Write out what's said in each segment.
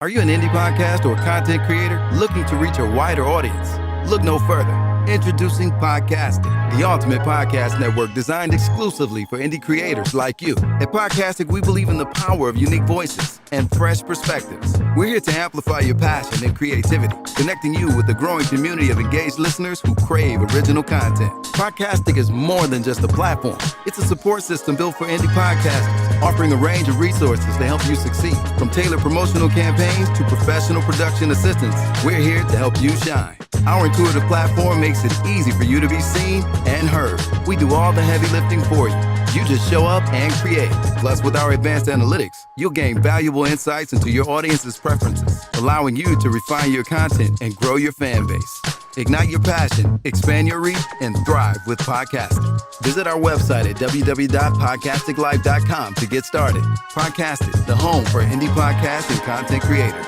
Are you an indie podcast or content creator looking to reach a wider audience? Look no further. Introducing Podcastic, the ultimate podcast network designed exclusively for indie creators like you. At Podcastic, we believe in the power of unique voices and fresh perspectives. We're here to amplify your passion and creativity, connecting you with the growing community of engaged listeners who crave original content. Podcastic is more than just a platform. It's a support system built for indie podcasters, offering a range of resources to help you succeed. From tailored promotional campaigns to professional production assistance, we're here to help you shine. Our intuitive platform makes it easy for you to be seen and heard. We do all the heavy lifting for you. You just show up and create. Plus, with our advanced analytics, you'll gain valuable insights into your audience's preferences, allowing you to refine your content and grow your fan base. Ignite your passion, expand your reach, and thrive with podcasting. Visit our website at www.podcasticlife.com to get started. Podcastic, the home for indie podcasts and content creators.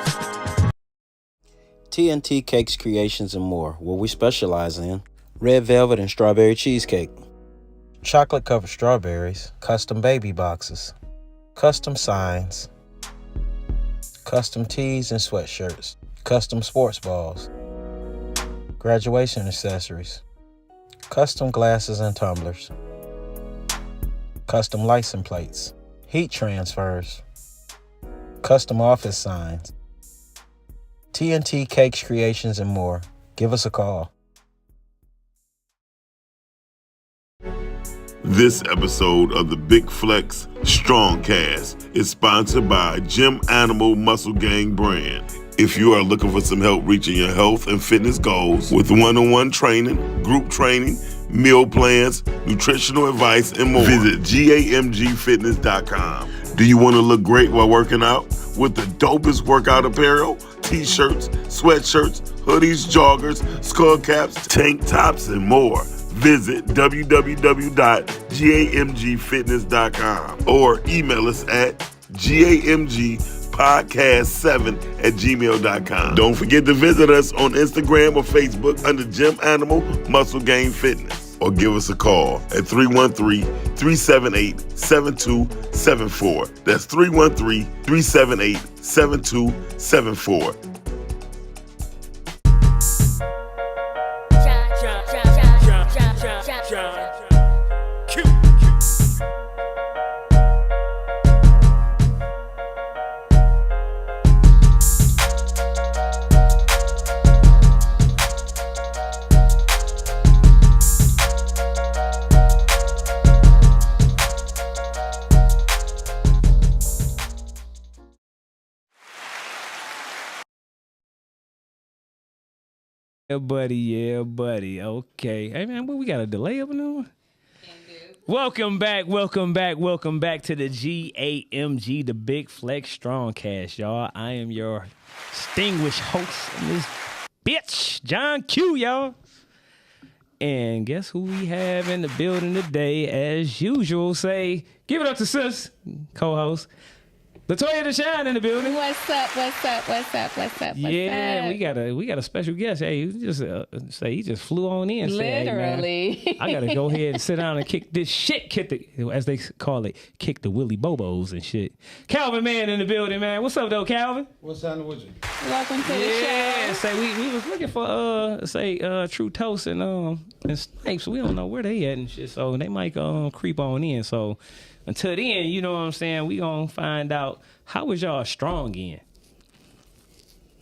TNT Cakes Creations and more, what we specialize in: red velvet and strawberry cheesecake, chocolate covered strawberries, custom baby boxes, custom signs, custom tees and sweatshirts, custom sports balls, graduation accessories, custom glasses and tumblers, custom license plates, heat transfers, custom office signs. TNT Cakes Creations and more. Give us a call. This episode of the Big Flexx Strongcast is sponsored by Gym Animal Muscle Gang brand. If you are looking for some help reaching your health and fitness goals with one-on-one training, group training, meal plans, nutritional advice, and more, visit GAMGfitness.com. Do you want to look great while working out with the dopest workout apparel? T-shirts, sweatshirts, hoodies, joggers, skull caps, tank tops, and more. Visit www.gamgfitness.com or email us at gamgpodcast7@gmail.com. Don't forget to visit us on Instagram or Facebook under Gym Animal Muscle Gang Fitness, or give us a call at 313-378-7274. That's 313-378-7274. Yeah, buddy. Okay. Hey, man, what, we got a delay up in there? Welcome back to the GAMG, the Big Flexx Strongcast, y'all. I am your distinguished host in this bitch, John Q, y'all. And guess who we have in the building today? As usual, say, give it up to sis, co-host. Latoya the Shine in the building. What's up? Yeah, we got a special guest. Hey, you just he just flew on in. Literally. Say, hey, man, I gotta go ahead and sit down and kick this shit, as they call it, kick the Willy Bobos and shit. Calvin, man, in the building, man. What's up, though, Calvin? What's happening with you? Welcome to the show. Yeah, say we was looking for True Toast and Snipes. We don't know where they at and shit, so they might creep on in. So until then, you know what I'm saying, we gonna find out how was y'all strong in.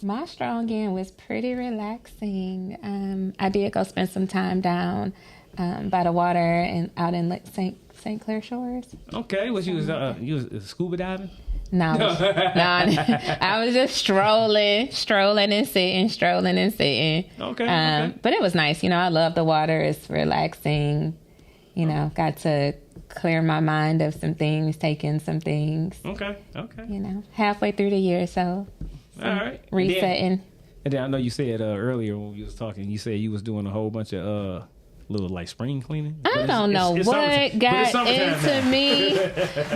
My strong end was pretty relaxing. I did go spend some time down by the water and out in St. Clair Shores. Okay, what you was scuba diving? No, I was just strolling and sitting. Okay. But it was nice. You know, I love the water. It's relaxing. You know, got to clear my mind of some things, take in some things. Okay. You know, halfway through the year, so all right, resetting. And then I know you said earlier when we was talking, you said you was doing a whole bunch of little like spring cleaning. I don't know what got into me.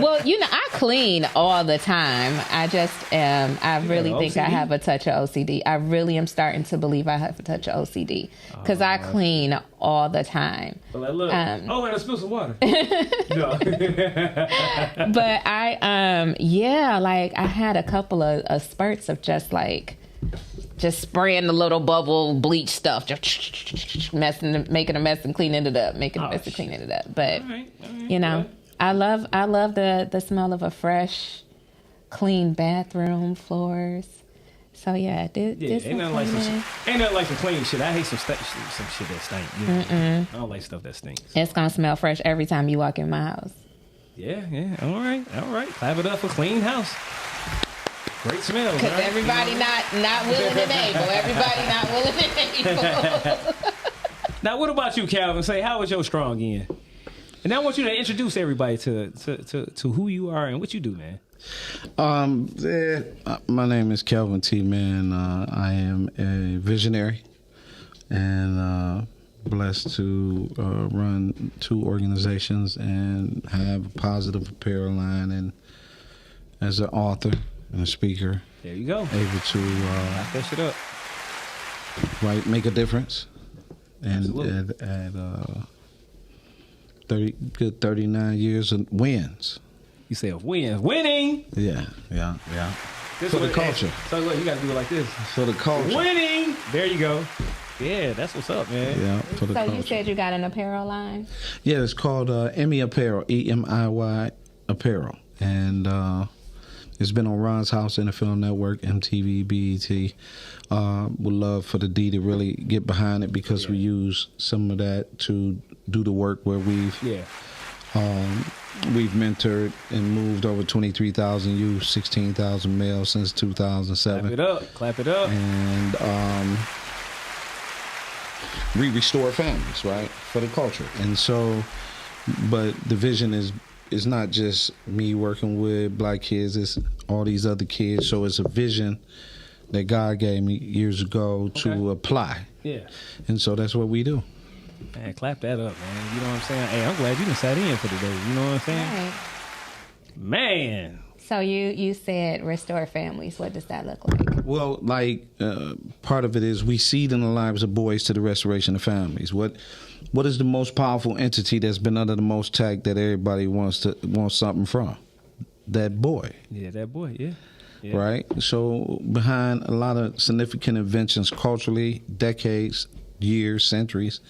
Well, you know, I clean all the time. I just I really think I have a touch of OCD. I really am starting to believe I have a touch of OCD because I clean all the time. But like, look, and I spilled some water. No. But I like I had a couple of spurts of just spraying the little bubble bleach stuff, just making a mess and cleaning it up, cleaning it up. But all right, you know, good. I love the smell of a fresh, clean bathroom, floors. So yeah, ain't nothing like some clean shit. I hate some shit that stink. You know? I don't like stuff that stinks. It's gonna smell fresh every time you walk in my house. Yeah. All right. Clap it up for clean house. Great smell. Because right? Everybody not willing and able. Everybody not willing and able. Now, what about you, Calvin? Say, how was your strong end? And I want you to introduce everybody to who you are and what you do, man. My name is Calvin T. Man. I am a visionary and blessed to run 2 organizations and have a positive apparel line, and as an author and a speaker. There you go. Able to lock that shit up. Right, make a difference. And at 39 years of wins. You say of wins. Winning! Yeah. For the culture. So look, you gotta do it like this. For the culture. Winning! There you go. Yeah, that's what's up, man. Yeah, for the culture. So you said you got an apparel line? Yeah, it's called Emmy Apparel, EMIY Apparel. And it's been on Ron's House, NFL Network, MTV, BET. Would love for the D to really get behind it because we use some of that to do the work where we've mentored and moved over 23,000 youth, 16,000 males since 2007. Clap it up. And we restore families, right, for the culture. And so, but the vision is not just me working with black kids, it's all these other kids. So it's a vision that God gave me years ago to apply. Yeah. And so that's what we do. Man, clap that up, man. You know what I'm saying? Hey, I'm glad you done sat in for today. You know what I'm saying? Right. Man. So you said restore families. What does that look like? Well, part of it is we seed in the lives of boys to the restoration of families. What is the most powerful entity that's been under the most tag that everybody wants something from? That boy. Yeah, that boy, yeah. Right? So behind a lot of significant inventions culturally, decades, years, centuries,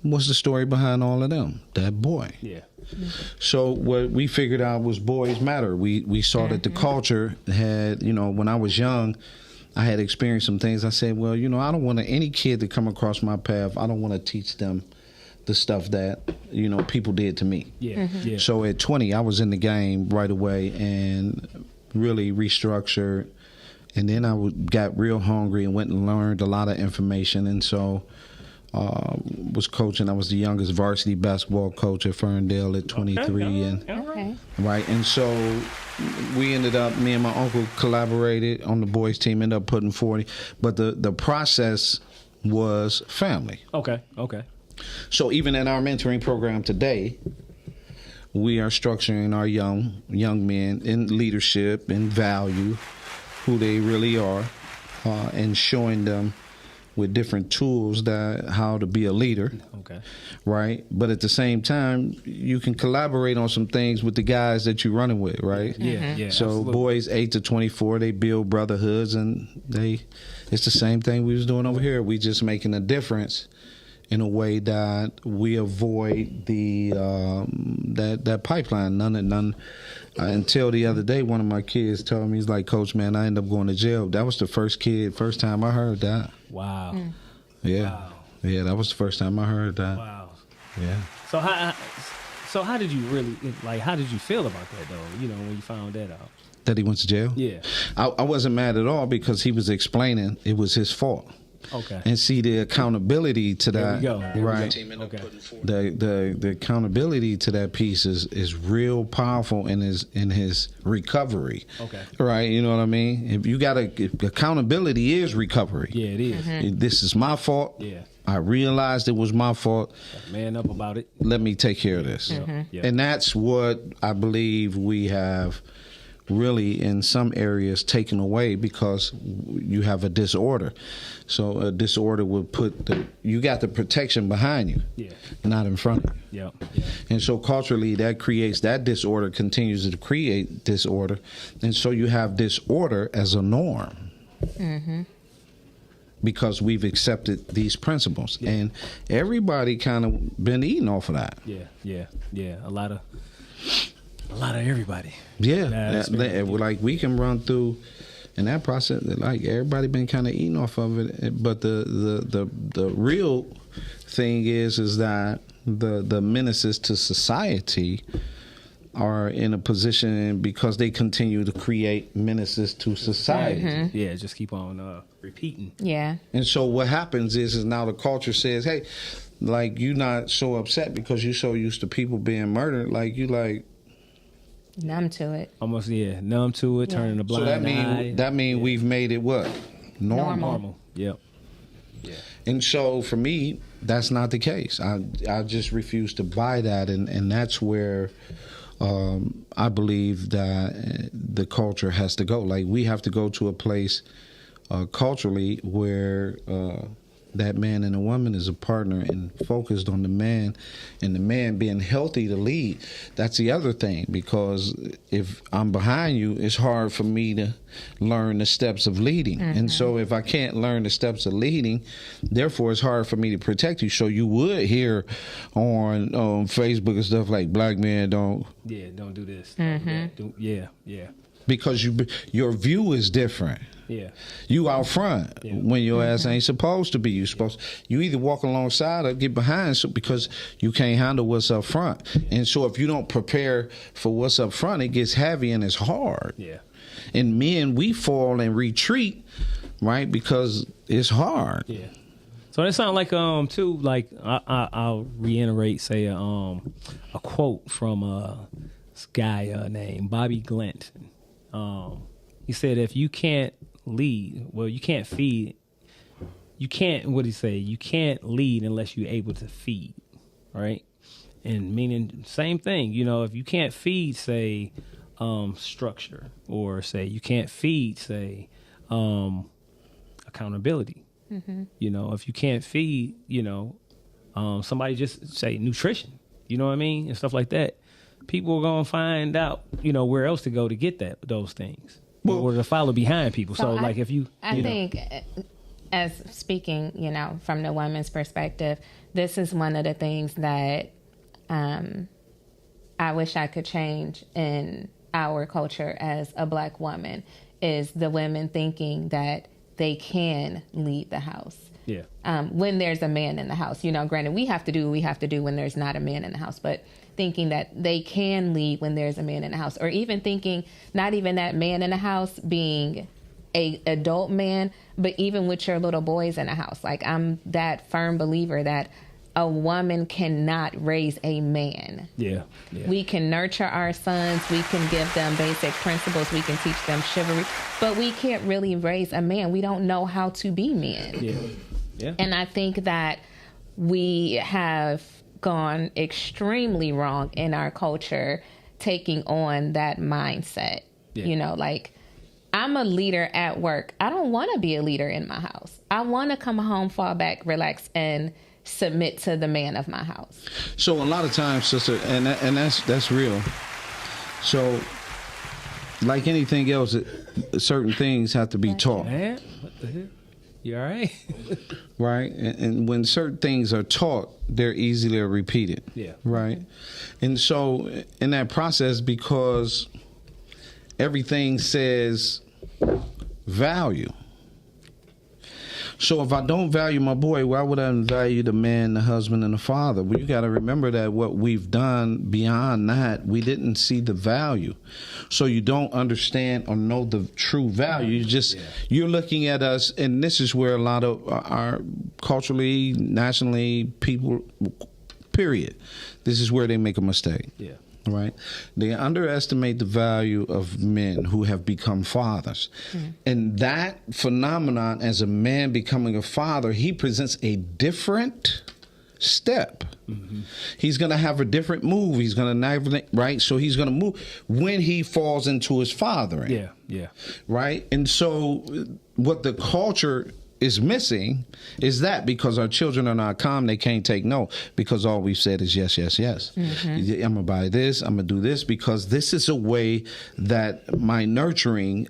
what's the story behind all of them? That boy. Yeah. So what we figured out was boys matter. We saw that the culture had, when I was young, I had experienced some things. I said, well, I don't want any kid to come across my path. I don't want to teach them the stuff that, people did to me. Yeah. Yeah. So at 20, I was in the game right away and really restructured. And then I got real hungry and went and learned a lot of information. And so was coaching. I was the youngest varsity basketball coach at Ferndale at 23. Right. And so we ended up, me and my uncle collaborated on the boys team, ended up putting 40. But the process was family. Okay. So even in our mentoring program today, we are structuring our young men in leadership and value, who they really are, and showing them with different tools how to be a leader. Okay. Right? But at the same time, you can collaborate on some things with the guys that you're running with, right? Yeah. So absolutely. Boys 8 to 24, they build brotherhoods, and it's the same thing we was doing over here. We just making a difference in a way that we avoid the that pipeline. None. Until the other day, one of my kids told me, he's like, Coach, man, I end up going to jail. That was the first time I heard that. Wow. Yeah. Wow. Yeah, that was the first time I heard that. Wow. Yeah. So how did you really, how did you feel about that, though, when you found that out? That he went to jail? Yeah. I wasn't mad at all because he was explaining it was his fault. Okay. And see the accountability to that. There we go. Right. Okay. The accountability to that piece is real powerful in his recovery. Okay. Right. You know what I mean? If you got accountability is recovery. Yeah, it is. This is my fault. Yeah. I realized it was my fault. Man up about it. Let me take care of this. Yeah. And that's what I believe we have really in some areas taken away because you have a disorder. So a disorder would put you got the protection behind you, not in front of you. And so culturally that creates that disorder, continues to create disorder. And so you have disorder as a norm. Because we've accepted these principles. And everybody kind of been eating off of that. Yeah. A lot of everybody. Like we can run through in that process, like everybody been kind of eating off of it. But the real thing is that the menaces to society are in a position because they continue to create menaces to society. Yeah, just keep on repeating. Yeah. And so what happens is now the culture says, hey, like you not so upset because you're so used to people being murdered, like you like numb to it. Almost, numb to it, turning a blind eye. So that mean we've made it what? Normal. Yep. And so for me, that's not the case. I just refuse to buy that, and that's where I believe that the culture has to go. Like we have to go to a place culturally where that man and a woman is a partner and focused on the man, and the man being healthy to lead. That's the other thing, because if I'm behind you, it's hard for me to learn the steps of leading. And so if I can't learn the steps of leading, therefore it's hard for me to protect you. So you would hear on Facebook and stuff like black men don't do this. Don't do that. Because your view is different. You out front when your ass ain't supposed to be. You either walk alongside or get behind, because you can't handle what's up front. And so if you don't prepare for what's up front, it gets heavy and it's hard. And men, we fall and retreat, right? Because it's hard. So that sounds like too, like I'll reiterate, say a quote from this guy named Bobby Glint. He said, if you can't lead, well, you can't feed. You can't, what did he say? You can't lead unless you're able to feed, right? And meaning same thing, if you can't feed, say, structure, or say you can't feed, say, accountability. If you can't feed, somebody just say nutrition, you know what I mean? And stuff like that. People are going to find out, where else to go to get those things, or to follow behind people. So like if you... I think, as speaking, from the woman's perspective, this is one of the things that I wish I could change in our culture as a black woman, is the women thinking that they can leave the house. When there's a man in the house. Granted, we have to do what we have to do when there's not a man in the house, but thinking that they can lead when there's a man in the house, or even thinking not even that man in the house being a adult man, but even with your little boys in the house. Like, I'm that firm believer that a woman cannot raise a man. We can nurture our sons, we can give them basic principles, we can teach them chivalry, but we can't really raise a man. We don't know how to be men. And I think that we have gone extremely wrong in our culture taking on that mindset. Like, I'm a leader at work. I don't want to be a leader in my house. I want to come home, fall back, relax, and submit to the man of my house. So a lot of times, sister, and that's real. So, like anything else, certain things have to be taught. Man, what the hell? You all right? Right? And when certain things are taught, they're easily repeated. Right? And so in that process, because everything says value. So if I don't value my boy, why would I value the man, the husband, and the father? Well, you got to remember that what we've done beyond that, we didn't see the value. So you don't understand or know the true value. You're looking at us, and this is where a lot of our culturally, nationally, people, period, this is where they make a mistake. Right? They underestimate the value of men who have become fathers. And that phenomenon, as a man becoming a father, he presents a different step. He's going to have a different move. He's going to navigate, right? So he's going to move when he falls into his fathering. Yeah. Right? And so what the culture is missing is that, because our children are not calm, they can't take no, because all we've said is yes, yes, yes. I'm going to buy this, I'm going to do this, because this is a way that my nurturing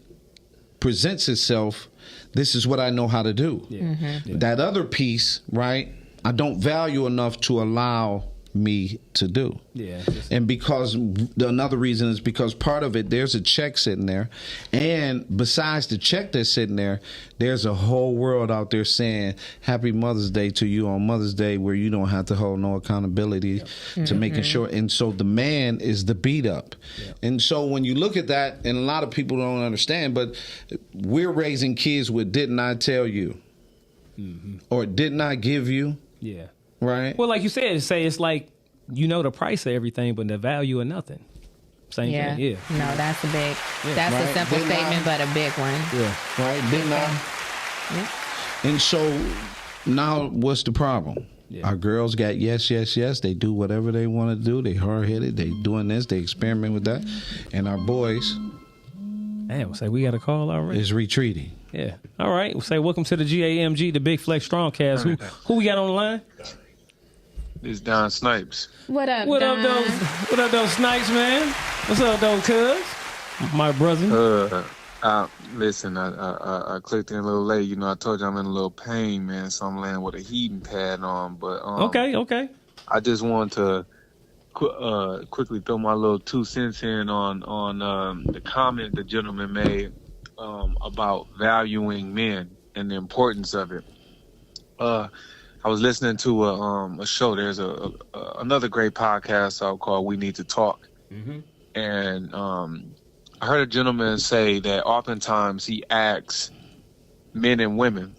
presents itself. This is what I know how to do. That other piece, right, I don't value enough to allow me to do. And because another reason is because part of it, there's a check sitting there, and besides the check that's sitting there, there's a whole world out there saying Happy Mother's Day to you on Mother's Day, where you don't have to hold no accountability to making sure. And so the man is the beat up. And so when you look at that, and a lot of people don't understand, but we're raising kids with didn't I tell you, or didn't I give you. Right. Well, like you said, it's like, you know, the price of everything, but the value of nothing. Same thing. Yeah. No, that's a big. That's a simple statement, but a big one. Right. Didn't I? And so now, what's the problem? Our girls got yes, yes, yes. They do whatever they want to do. They hard headed. They doing this. They experiment with that. And our boys, damn, say we got a call already. Is retreating. Yeah. All right. We'll say welcome to the GAMG, the Big Flex Strongcast. Who we got on the line? It's Don Snipes. What up, What Don? up, those Snipes, man? What's up, those cuz? My brother. Listen, I clicked in a little late. You know, I told you I'm in a little pain, man, so I'm laying with a heating pad on. But Okay. I just wanted to quickly throw my little 2 cents in on the comment the gentleman made about valuing men and the importance of it. I was listening to a show. There's another great podcast out called We Need to Talk. And I heard a gentleman say that oftentimes he asks men and women,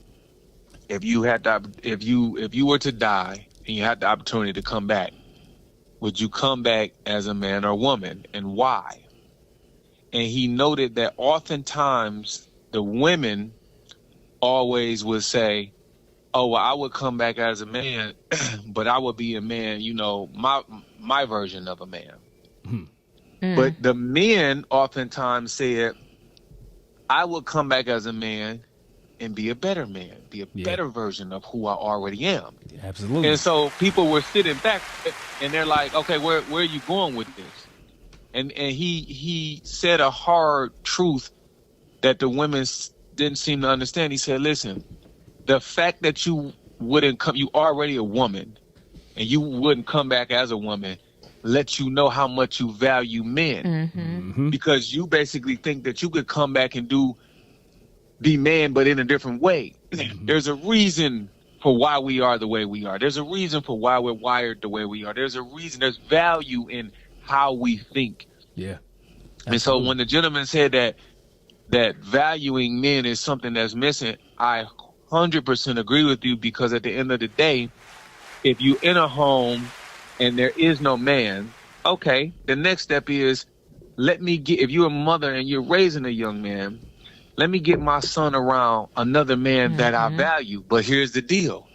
if you were to die and you had the opportunity to come back, would you come back as a man or woman, and why? And he noted that oftentimes the women always would say, oh, well, I would come back as a man, but I would be a man, you know, my version of a man. But the men oftentimes said, I would come back as a man and be a better man, be a better version of who I already am. Absolutely. And so people were sitting back and they're like, okay, where are you going with this? And he said a hard truth that the women didn't seem to understand. He said, listen, the fact that you wouldn't come, you already a woman, and you wouldn't come back as a woman, lets you know how much you value men. Because you basically think that you could come back and be man, but in a different way. There's a reason for why we are the way we are. There's a reason for why we're wired the way we are. There's a reason, there's value in how we think. And so when the gentleman said that valuing men is something that's missing, I 100% agree with you, because at the end of the day, if you in a home and there is no man, okay, the next step is, if you're a mother and you're raising a young man, let me get my son around another man that I value. But here's the deal.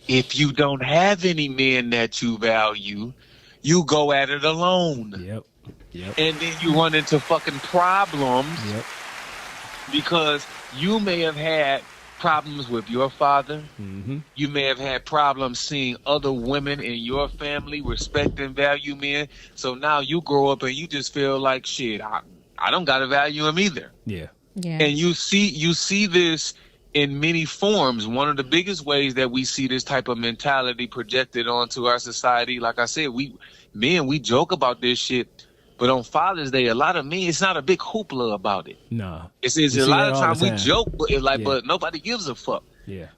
If you don't have any men that you value, you go at it alone. And then you run into fucking problems because you may have had problems with your father. You may have had problems seeing other women in your family respect and value men. So now you grow up and you just feel like, shit, I don't got to value him either. And you see this in many forms. One of the biggest ways that we see this type of mentality projected onto our society, like I said, we joke about this shit, but on Father's Day, a lot of men, it's not a big hoopla about it. No. It's a lot of times we joke, but nobody gives a fuck.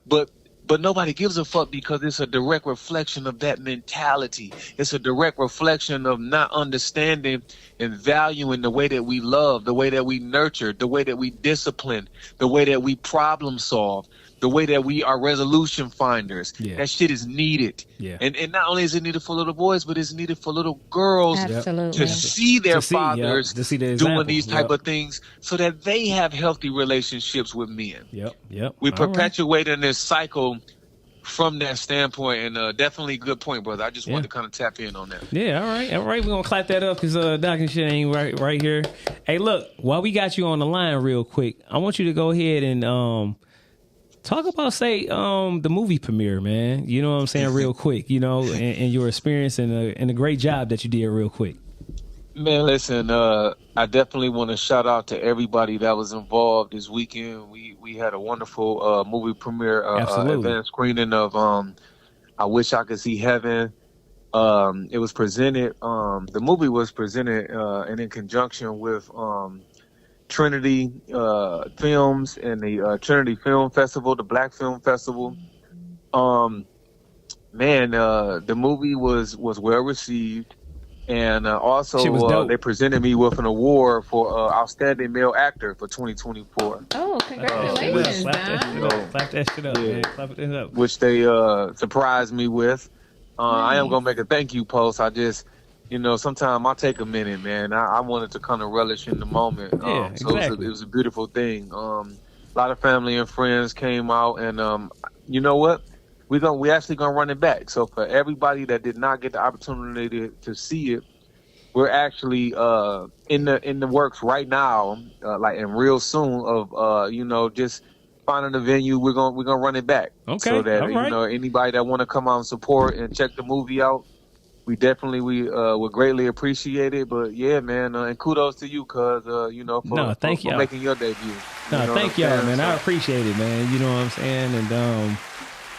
But nobody gives a fuck because it's a direct reflection of that mentality. It's a direct reflection of not understanding and valuing the way that we love, the way that we nurture, the way that we discipline, the way that we problem solve, the way that we are resolution finders. Yeah. That shit is needed. Yeah. And not only is it needed for little boys, but it's needed for little girls Absolutely. to see their To see, fathers to see the doing example. these type of things so that they have healthy relationships with men. Yep. We All perpetuating this cycle from that standpoint, and definitely good point, brother. I just wanted to kind of tap in on that. Yeah, all right. We're gonna clap that up because Doc and shit ain't right here. Hey, look, while we got you on the line real quick, I want you to go ahead and talk about the movie premiere, man. You know what I'm saying, real quick. You know, and your experience and the great job that you did, real quick. Man, listen, I definitely want to shout out to everybody that was involved this weekend. We had a wonderful movie premiere, advanced screening of I Wish I Could See Heaven. It was presented, the movie was presented and in conjunction with Trinity Films and the Trinity Film Festival, the Black Film Festival. The movie was well received. And also, they presented me with an award for Outstanding Male Actor for 2024. Oh, congratulations, Don. Clap that shit up, man. Clap it up. Which they surprised me with. I am going to make a thank you post. I just, sometimes I take a minute, man. I wanted to kind of relish in the moment. Exactly. So it was a beautiful thing. A lot of family and friends came out, and you know what? We actually gonna run it back. So for everybody that did not get the opportunity to see it, we're actually in the works right now, and real soon of just finding a venue. We're gonna run it back. Okay. So that all right. anybody that want to come out and support and check the movie out, we definitely would greatly appreciate it. But yeah, man, and kudos to you, cause for making your debut. Thank y'all, man. I appreciate it, man. You know what I'm saying, and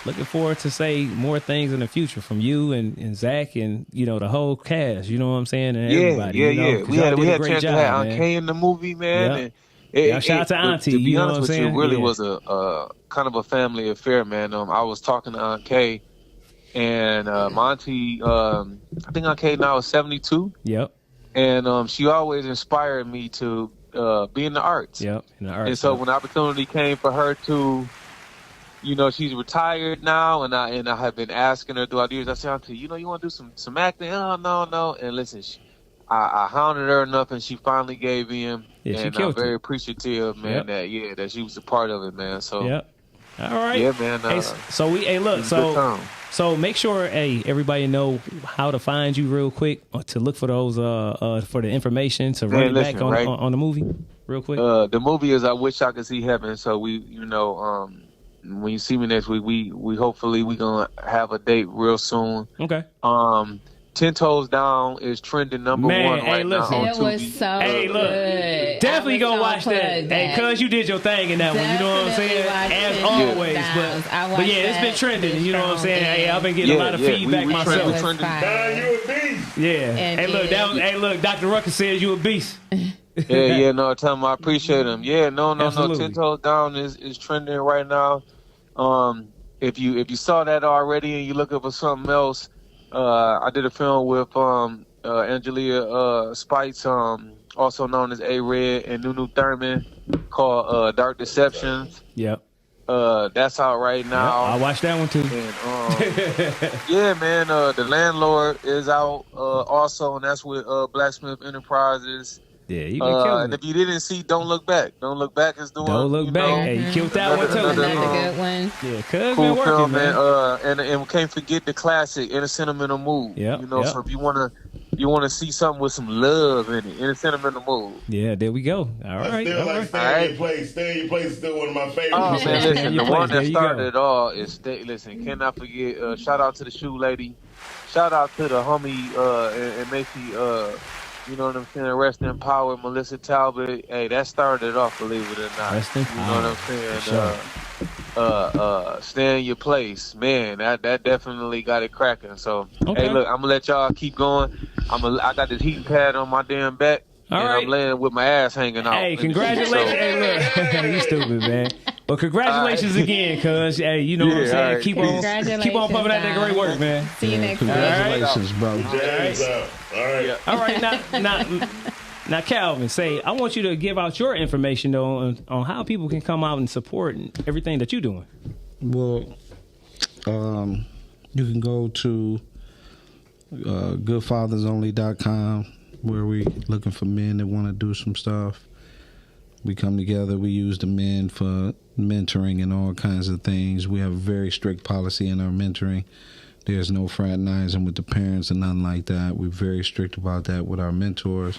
looking forward to say more things in the future from you and Zach and the whole cast. You know what I'm saying, and everybody. We had a chance to have Aunt Kay in the movie, man. Yep. And shout out to Auntie. To be you know honest what I'm with saying? you, really was a kind of a family affair, man. I was talking to Aunt Kay, and my auntie, I think Aunt Kay now is 72. Yep. And she always inspired me to be in the arts. Yep. In the arts. And so when the opportunity came for her to, she's retired now, and I have been asking her throughout the years. I said, Auntie, you want to do some acting? Oh, no. And listen, I hounded her enough, and she finally gave in. Yeah, and I'm very appreciative, man. Yep. That she was a part of it, man. So yep. All right. Yeah, man. So make sure, everybody know how to find you real quick, or to look for those for the information to run it back on the movie real quick. The movie is I Wish I Could See Heaven. So we, when you see me next week, we hopefully we gonna have a date real soon. Okay. 10 Toes Down is trending number one right now on It Tubi. was so good. Definitely go watch that. Hey, cuz you did your thing in that one. You know what I'm saying? As always. But yeah, it's been trending. You know what I'm saying? Hey, I've been getting a lot of feedback myself. Hey, look, Dr. Rucker says you a beast. No, tell him I appreciate him. Yeah, no. 10 Toes Down is trending right now. If you saw that already and you're looking for something else, I did a film with Angelia Spites, also known as A-Red, and Nunu Thurman, called Dark Deceptions. Yep. That's out right now. Yep, I watched that one too. And, yeah, man. The Landlord is out also, and that's with Blacksmith Enterprises. Yeah, you been killing and if you didn't see Don't Look Back. Don't Look Back is doing. Don't Look Back. Hey, you killed that one too. Another good one. Yeah, cuz cool been working, film, man. And we can't forget the classic In a Sentimental Mood. Yeah. So if you wanna see something with some love in it, In a Sentimental Mood. Yeah, there we go. All right. Still like Stay in Your Place. Stay in Your Place is still one of my favorites. Oh man, listen, the one that started go. it all is Listen, cannot forget. Shout out to the Shoe Lady. Shout out to the homie and Macy. You know what I'm saying? Rest in power, Melissa Talbot. Hey, that started it off, believe it or not. Rest in power. You know what I'm saying? Stay in your place. Man, that definitely got it cracking. So, Hey, look, I'm going to let y'all keep going. I got this heating pad on my damn back. All right. I'm laying with my ass hanging out. Hey, congratulations. Hey, look. You stupid, man. Well, congratulations again, cuz. Hey, you know what I'm saying? Right. Keep on pumping out that great work, man. See you next Congratulations, bro. James out. All right. All right, Now, Calvin, I want you to give out your information though on how people can come out and support everything that you're doing. Well, you can go to goodfathersonly.com where we looking for men that want to do some stuff. We come together. We use the men for mentoring and all kinds of things. We have a very strict policy in our mentoring. There's no fraternizing with the parents and nothing like that. We're very strict about that with our mentors.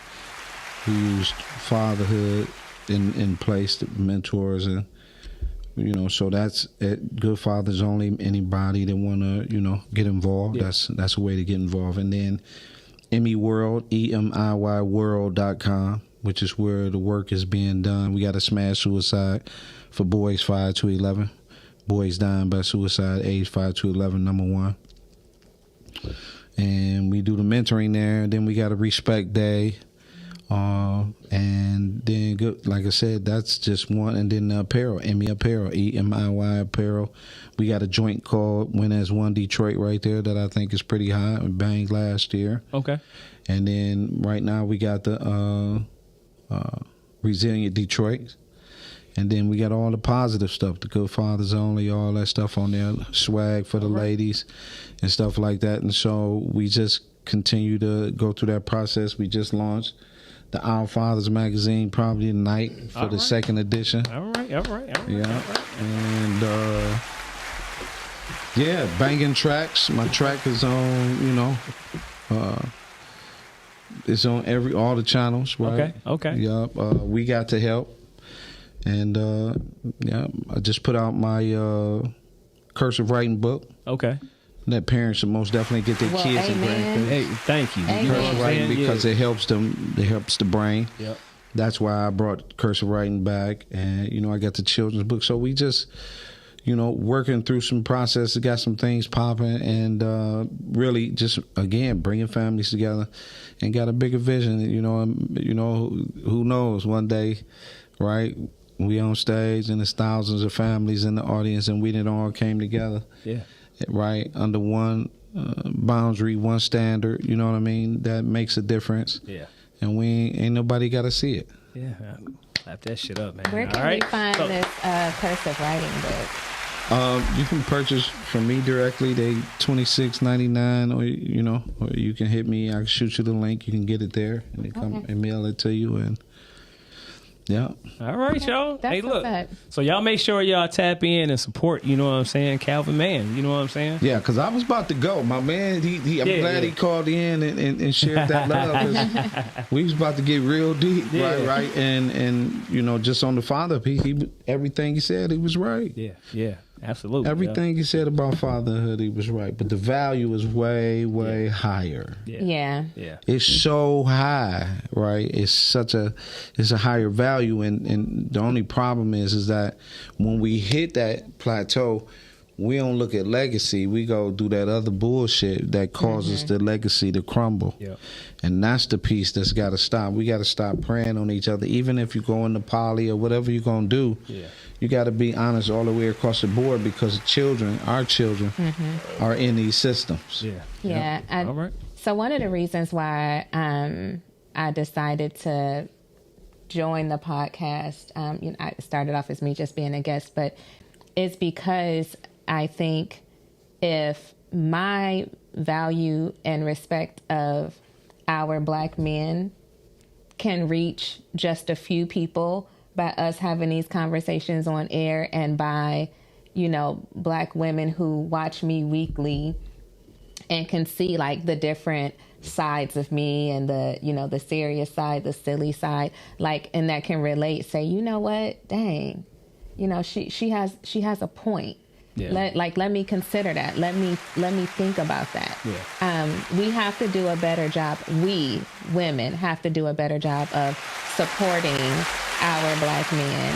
We used fatherhood in place to mentors, and so that's at Good Fathers Only. Anybody that want to get involved, that's a way to get involved. And then Emmy World, EMIY World.com, which is where the work is being done. We got a smash suicide for boys 5 to 11. Boys dying by suicide, age 5 to 11, number 1. And we do the mentoring there. Then we got a Respect Day. And then, like I said, that's just one. And then the apparel, Emmy Apparel, EMIY Apparel. We got a joint called Win As One Detroit right there that I think is pretty hot. We banged last year. Okay. And then right now we got the Resilient Detroit. And then we got all the positive stuff, the Good Fathers Only, all that stuff on there, swag for the ladies and stuff like that. And so we just continue to go through that process. We just launched the Our Fathers magazine probably tonight for the second edition. All right. Yeah. And banging tracks. My track is on, it's on all the channels, right? Okay. Yeah. We Got to Help. And I just put out my cursive writing book. Okay. That parents should most definitely get their kids and grandkids. Hey, thank you. Cursive writing because it helps them. It helps the brain. Yep. That's why I brought cursive writing back, and I got the children's book. So we just, working through some processes, got some things popping, and really just again bringing families together, and got a bigger vision. Who knows? One day, right? We on stage and there's thousands of families in the audience, and we didn't all came together. Yeah. Right, under one boundary, one standard, you know what I mean? That makes a difference. Yeah. And we ain't nobody got to see it. Yeah, clap that shit up, man. Where can we find this cursive writing book? You can purchase from me directly. They $26.99, or or you can hit me. I can shoot you the link. You can get it there, and they come and mail it to you. And yeah. All right, y'all. That's hey, look. up. So y'all make sure y'all tap in and support. You know what I'm saying, Calvin Man. You know what I'm saying? Yeah, because I was about to go. My man, I'm glad he called in and shared that love. 'Cause we was about to get real deep, right? And just on the father piece, everything he said, he was right. Yeah, absolutely. Everything he said about fatherhood, he was right. But the value is way, way higher. Yeah. It's so high, right? It's a higher value, and the only problem is that when we hit that plateau, we don't look at legacy. We go do that other bullshit that causes the legacy to crumble. Yep. And that's the piece that's got to stop. We got to stop preying on each other. Even if you go into poly or whatever you're going to do, you got to be honest all the way across the board, because our children are in these systems. Yeah. All right. So one of the reasons why I decided to join the podcast, I started off as me just being a guest, but it's because I think if my value and respect of our Black men can reach just a few people by us having these conversations on air, and by, Black women who watch me weekly and can see like the different sides of me, and the serious side, the silly side, like, and that can relate, say, you know what, dang, she has a point. Yeah. Let me consider that. Let me think about that. Yeah. We have to do a better job. We women have to do a better job of supporting our Black men,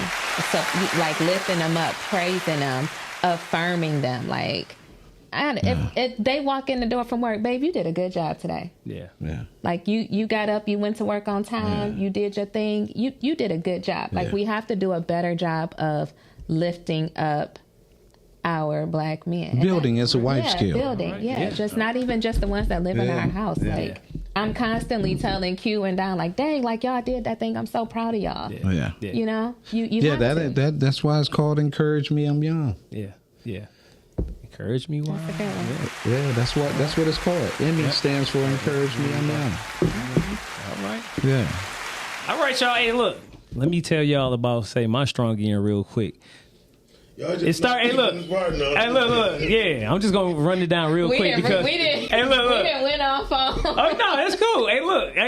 so like lifting them up, praising them, affirming them. Like, if they walk in the door from work, babe, you did a good job today. Yeah. Like you got up, you went to work on time, you did your thing. You did a good job. Like, we have to do a better job of lifting up our Black men. Building is a wife skill. Building, just not even just the ones that live in our house. Like, I'm constantly telling Q and Don, like, dang, like y'all did that thing. I'm so proud of y'all. Yeah. You know, you have to. That's why it's called Encourage Me, I'm Young. Yeah. Encourage me while That's a good one. Yeah, that's what it's called. Emmy stands for Encourage Me, I'm Young. All right. Yeah. All right, y'all. Hey, look. Let me tell y'all about, say, my strong end real quick. It started. Hey, look. Yeah, I'm just gonna run it down real quick because we didn't. Hey, look. We didn't win off on. Oh no, that's cool. Hey,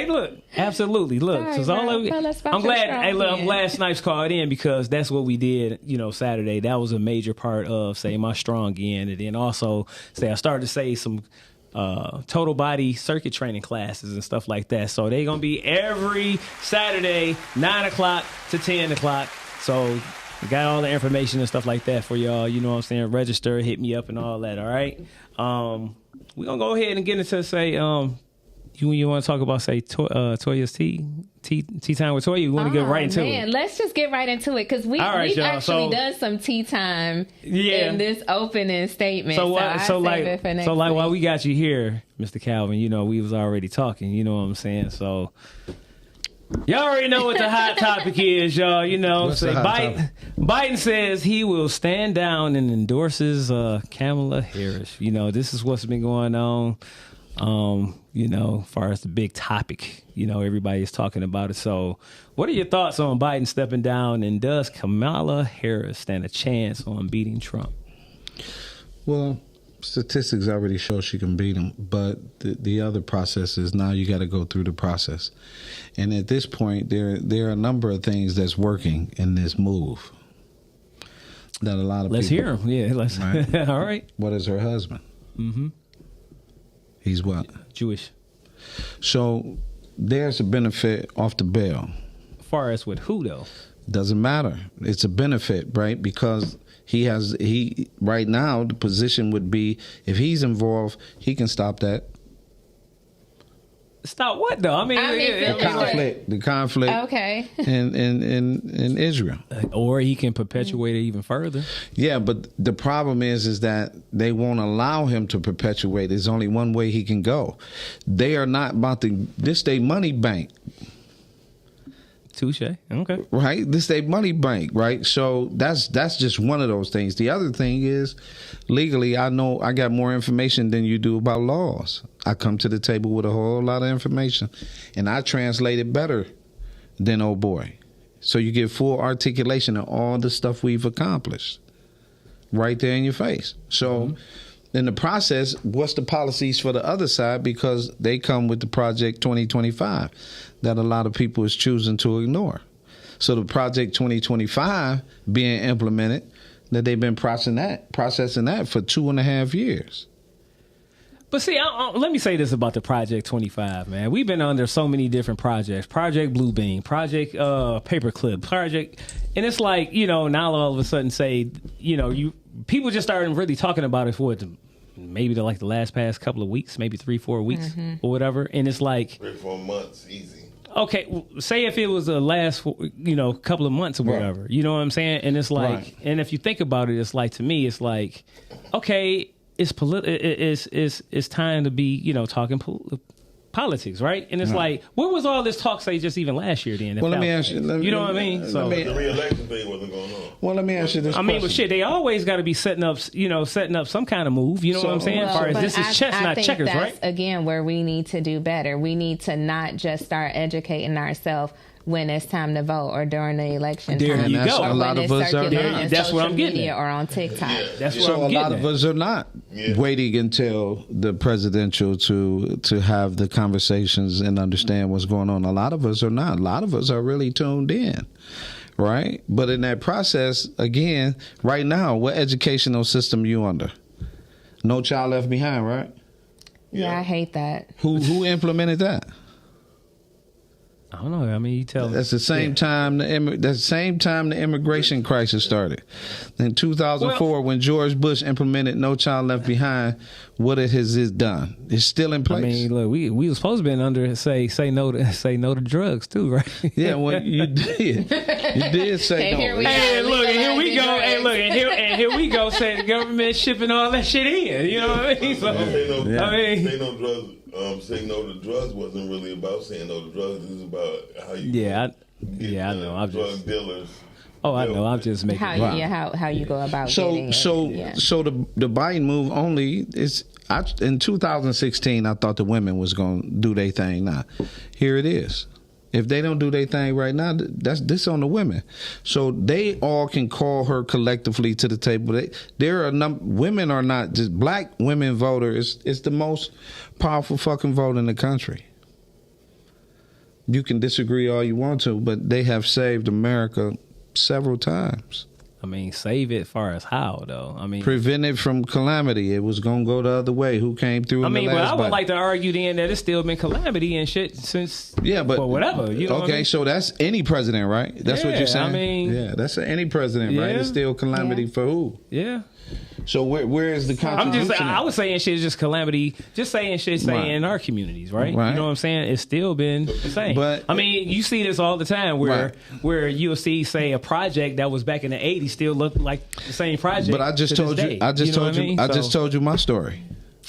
look. Absolutely, look. Sorry, 'Cause bro. Tell us about I'm your glad. strong Hey, look. I'm end. glad Snipes called in because that's what we did. You know, Saturday. That was a major part of, say, my strong end, and then also, say, I started to say some total body circuit training classes and stuff like that. So they're gonna be every Saturday, 9 o'clock to 10 o'clock. So we got all the information and stuff like that for y'all. You know what I'm saying? Register, hit me up and all that. All right. We're gonna go ahead and get into, say, you want to talk about, say, Toya's tea time with Toya? You want to get right into it? Let's just get right into it because we've y'all. actually done some tea time in this opening statement. So while we got you here, Mr. Calvin, you know, we was already talking. You know what I'm saying? So y'all already know what the hot topic is, y'all. You know, What's say the hot topic? Biden says he will stand down and endorses Kamala Harris. You know, this is what's been going on. You know, as far as the big topic, you know, everybody is talking about it. So what are your thoughts on Biden stepping down, and does Kamala Harris stand a chance on beating Trump? Well, statistics already show she can beat him, but the other process is now you got to go through the process. And at this point, there are a number of things that's working in this move that a lot of Let's people... hear him. Yeah, let's. Right. All right. What is her husband? Mm-hmm. He's what? Jewish. So there's a benefit off the bail. As far as with who, though? Doesn't matter. It's a benefit, right? Because he right now, the position would be, if he's involved, he can stop that. Stop what, though? I mean The conflict. Okay. in Israel. Or he can perpetuate it even further. Yeah, but the problem is that they won't allow him to perpetuate. There's only one way he can go. They are not about to. This they money bank. Touche. Okay. Right? This they money bank, right? So that's just one of those things. The other thing is, legally, I know I got more information than you do about laws. I come to the table with a whole lot of information, and I translate it better than old boy. So you get full articulation of all the stuff we've accomplished right there in your face. So in the process, what's the policies for the other side? Because they come with the Project 2025 that a lot of people is choosing to ignore. So the Project 2025 being implemented, that they've been processing that for 2.5 years. But see, let me say this about the Project 25, man. We've been under so many different projects. Project Bluebeam, Project Paperclip, Project... And it's like, you know, now all of a sudden say, you know, people just started really talking about it for maybe the last past couple of weeks, maybe 3-4 weeks or whatever. And it's like... 3-4 months, easy. Okay, say if it was the last, you know, couple of months or whatever. Right. You know what I'm saying? And it's like... And if you think about it, it's like, to me, it's like, okay... It's time to be, you know, talking politics, right? And it's like, where was all this talk, say, just even last year then? Well, let me ask you. You know what I mean? So The re-election thing wasn't going on. Well, let me ask you this question. I mean, but shit, they always got to be setting up some kind of move. You know what I'm saying? As far as this is chess, not checkers, that's, right? Again, where we need to do better. We need to not just start educating ourselves when it's time to vote or during the election there time. You go. Or a lot when of it's us are circulating not. in That's what social I'm getting media at. or on TikTok. That's what So I'm a getting lot at. of us are not waiting until the presidential to have the conversations and understand what's going on. A lot of us are not. A lot of us are really tuned in, right? But in that process, again, right now, what educational system you under? No Child Left Behind, right? Yeah, I hate that. Who implemented that? I don't know. I mean, you tell me. That's the same time. That's the same time the immigration crisis started. In 2004, when George Bush implemented No Child Left Behind, what has it done? It's still in place. I mean, look, we were supposed to be under say no to drugs too, right? Yeah, well, you did. You did say And no. here we Hey, are look, here we we go. Hey, look, and here we go. Say the government shipping all that shit in. You know what I mean? So, Say no drugs. Saying no to drugs wasn't really about saying no to drugs. It was about how you. I know. I'm drug just dealers. Oh, I know. I'm just making. How you go about getting it. So the Biden move only is. In 2016, I thought the women was gonna do their thing. Now, here it is. If they don't do their thing right now, this on the women. So they all can call her collectively to the table. There are women are not just black women voters. It's the most powerful fucking vote in the country. You can disagree all you want to, but they have saved America several times. I mean, save it as far as how, though. I mean, prevent it from calamity. It was going to go the other way. Who came through? I mean, but I would like to argue then that it's still been calamity and shit since. Yeah, but whatever. You know what I mean? So that's any president, right? That's what you're saying. I mean, yeah, that's any president, right? It's still calamity for who? Yeah. So where is the contribution? I was saying shit is just calamity. Just saying shit in our communities, right? You know what I'm saying? It's still been the same. But I mean, you see this all the time where you'll see, say, a project that was back in the 80s still look like the same project. But I just told you. I just told you my story.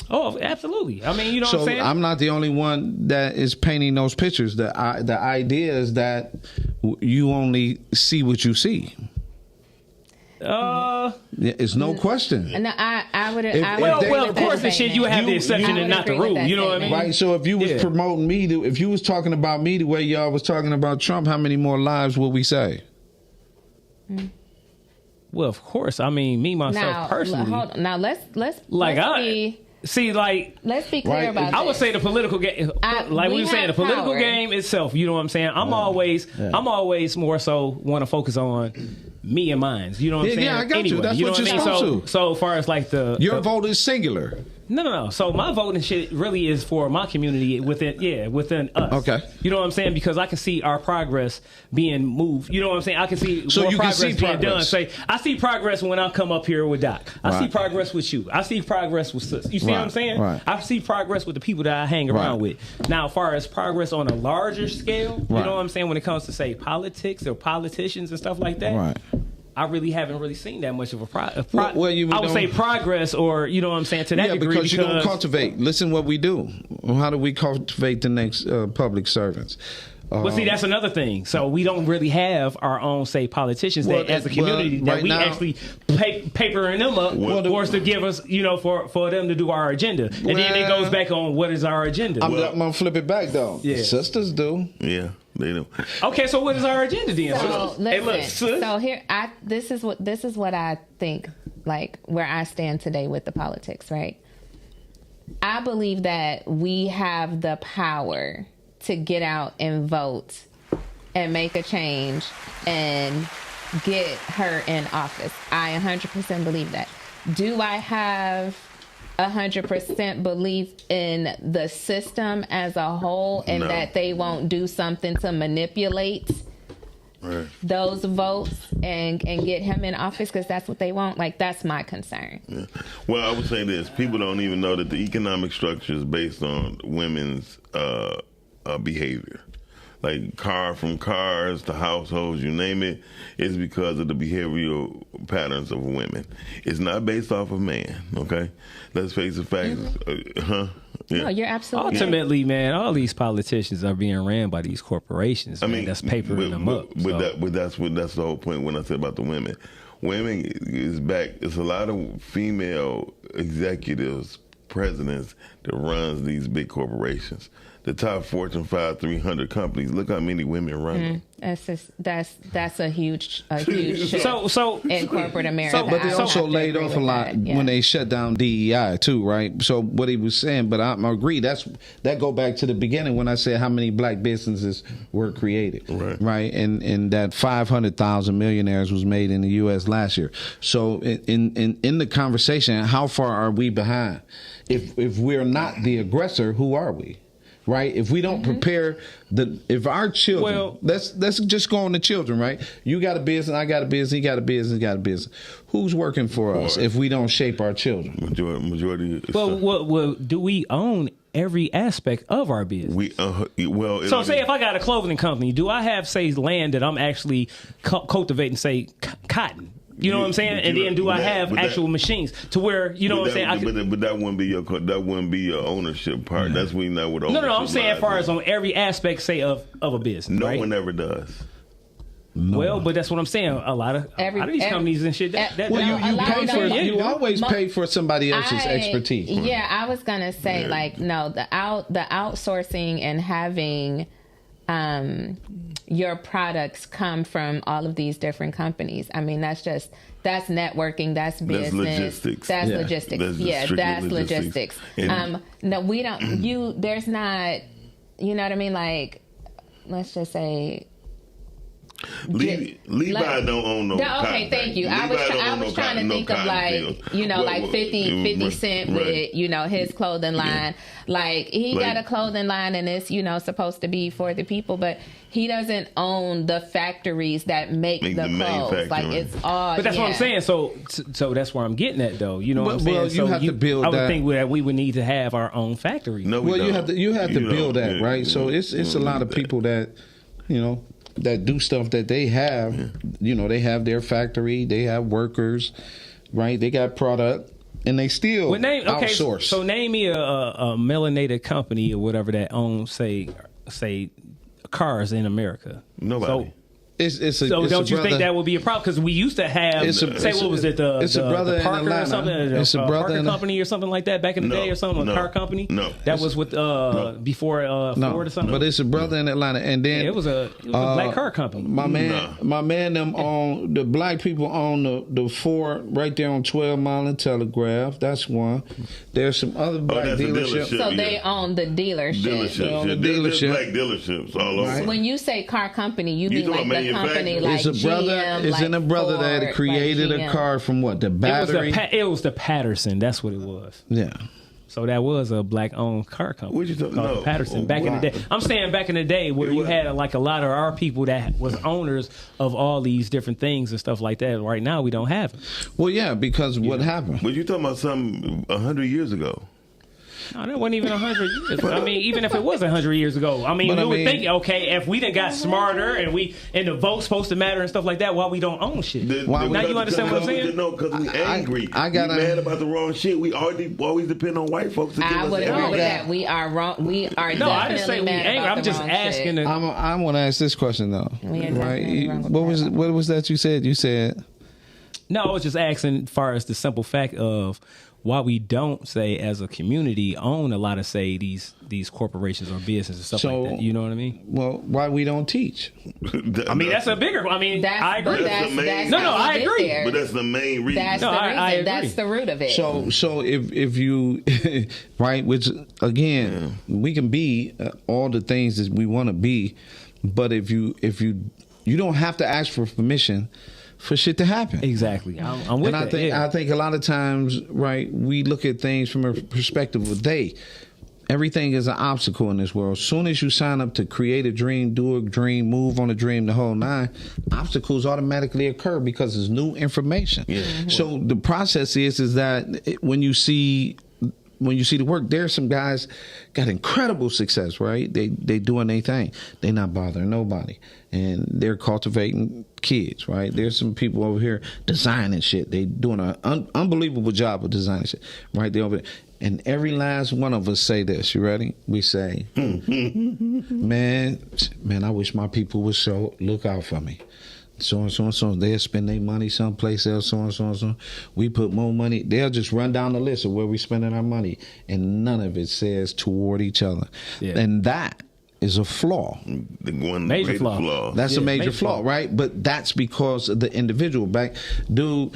Oh, absolutely. I mean, you know what I'm saying? I'm not the only one that is painting those pictures. The idea is that you only see what you see. It's no question. No, I would. Well, of course, the shit you have the exception and not the rule. You know what I mean? Right. So if you was promoting me, if you was talking about me the way y'all was talking about Trump, how many more lives would we say? Well, of course. I mean, me myself personally. Hold on. Now let's see, like, let's be clear about this. I would say the political game, like we were saying, the political game itself. You know what I'm saying? I'm always more so want to focus on me and mine. You know what I'm saying? Yeah, I got anyway, you. That's you know what you're I mean? supposed to. So as far as like your vote is singular. No. So my voting shit really is for my community within us. Okay. You know what I'm saying? Because I can see our progress being moved. You know what I'm saying? I can see so more you progress can see being done. Say, I see progress when I come up here with Doc. I see progress with you. I see progress with Sis. You see what I'm saying? Right. I see progress with the people that I hang around with. Now, as far as progress on a larger scale, you know what I'm saying? When it comes to, say, politics or politicians and stuff like that. Right. I really haven't really seen that much of a I would say progress, or you know what I'm saying, to that degree. Because you don't cultivate. Listen what we do. How do we cultivate the next public servants? Well, see, that's another thing. So we don't really have our own, say, politicians that, as a community, that we actually papering them up for us to give us, you know, for them to do our agenda. And then it goes back on what is our agenda. I'm going to flip it back, though. Yeah. Sisters do. Yeah, they do. Okay, so what is our agenda then? So, listen, so here, this is what I think, like, where I stand today with the politics, right? I believe that we have the power to get out and vote and make a change and get her in office. I 100% believe that. Do I have 100% belief in the system as a whole and that they won't do something to manipulate those votes and get him in office because that's what they want? Like, that's my concern. Yeah. Well, I would say this. People don't even know that the economic structure is based on women's behavior. Like from cars to households, you name it, it's because of the behavioral patterns of women. It's not based off of man, okay? Let's face the facts. Yeah. No, you're absolutely ultimately, man, all these politicians are being ran by these corporations. I mean, that's papering them up. That's the whole point when I said about the women. Women is back. It's a lot of female executives, presidents that runs these big corporations. The top Fortune 300 companies. Look how many women run them. That's a huge shift so in corporate America. But they also laid off a lot when they shut down DEI too, right? So what he was saying, but I agree. That go back to the beginning when I said how many black businesses were created, right? And that 500,000 millionaires was made in the U.S. last year. So in the conversation, how far are we behind? If we're not the aggressor, who are we? Right? If we don't prepare if our children, let's just go on the children, right? You got a business, I got a business, you got a business, got a business. Who's working for us if we don't shape our children? Majority. Well, do we own every aspect of our business? So say if I got a clothing company, do I have, say, land that I'm actually cultivating, say, cotton? You know what I'm saying? And then do I have actual machines to where, you know what I'm saying? But that wouldn't be your ownership part. That's when that would ownership. No, I'm saying as far as on every aspect, say of a business. No right? one ever does. Well, but that's what I'm saying. A lot of these companies and shit. You always pay for somebody else's expertise. Yeah, I was gonna say the outsourcing and having your products come from all of these different companies. I mean, that's networking, that's business, that's logistics. That's logistics. No, we don't. There's not. You know what I mean? Like, let's just say. Levi don't own no cotton. Okay, thank you. I was trying to think of like 50 Cent with his clothing line. Like he got a clothing line and it's supposed to be for the people, but he doesn't own the factories that make the clothes. Like it's all. But that's what I'm saying. So that's where I'm getting at, though. You know what I'm saying? Well, you have to build. I would think that we would need to have our own factory. No, you have to build that, right? So it's a lot of people that that do stuff that they have. They have their factory, they have workers, right? They got product, and they still outsource. So name me a melanated company or whatever that owns, say cars in America. Nobody. So don't you think that would be a problem? Because we used to have, what was it, the Parker or something? It's a brother Parker company or something like that back in the day or something, a car company? No. That was with, before Ford or something? But it's a brother in Atlanta. And then it was a black car company. My man, them own, the black people own the Ford right there on 12 Mile and Telegraph. That's one. There's some other black dealerships. So they own the dealership. There's black dealerships all over. So when you say car company, you mean like the company like GM, Isn't a brother Ford, that created a car from what? The battery? It was the Patterson. That's what it was. Yeah. So that was a black-owned car company. What you talking called Patterson back in the day. I'm saying back in the day where you had like a lot of our people that was owners of all these different things and stuff like that. Right now, we don't have it. Well, yeah, because what happened? But you talking about something 100 years ago. No, that wasn't even 100 years. I mean, even if it was 100 years ago, we would think, okay, if we done got smarter and the vote's supposed to matter and stuff like that, why we don't own shit? Now you understand what I'm saying? No, because we angry. We mad about the wrong shit. We always depend on white folks to give us everything. I would agree with that. We are wrong. We are. No, I didn't say we angry. I'm just asking. I want to ask this question though. Right? What was that you said? You said. No, I was just asking, as far as the simple fact of why we don't, say, as a community, own a lot of, say, these corporations or businesses and stuff like that. You know what I mean? Well, why we don't teach? That's a bigger. I agree. I agree. But that's the main reason. That's the reason. That's the root of it. So if you right, which again, we can be all the things that we want to be, but if you don't have to ask for permission for shit to happen. Exactly. I'm with that. And I think a lot of times, right, we look at things from a perspective of everything is an obstacle in this world. As soon as you sign up to create a dream, do a dream, move on a dream, the whole nine, obstacles automatically occur because it's new information. Yeah. So the process is that when you see the work, there's some guys got incredible success, right? They doing their thing. They not bothering nobody. And they're cultivating kids, right? There's some people over here designing shit. They doing an unbelievable job of designing shit, right? They over there. And every last one of us say this. You ready? We say, man, I wish my people would look out for me. So and so and so. They'll spend their money someplace else, so and so and so. We put more money. They'll just run down the list of where we spending our money. And none of it says toward each other. Yeah. And that is a flaw. Major flaw. That's a major flaw, right? But that's because of the individual. Back in the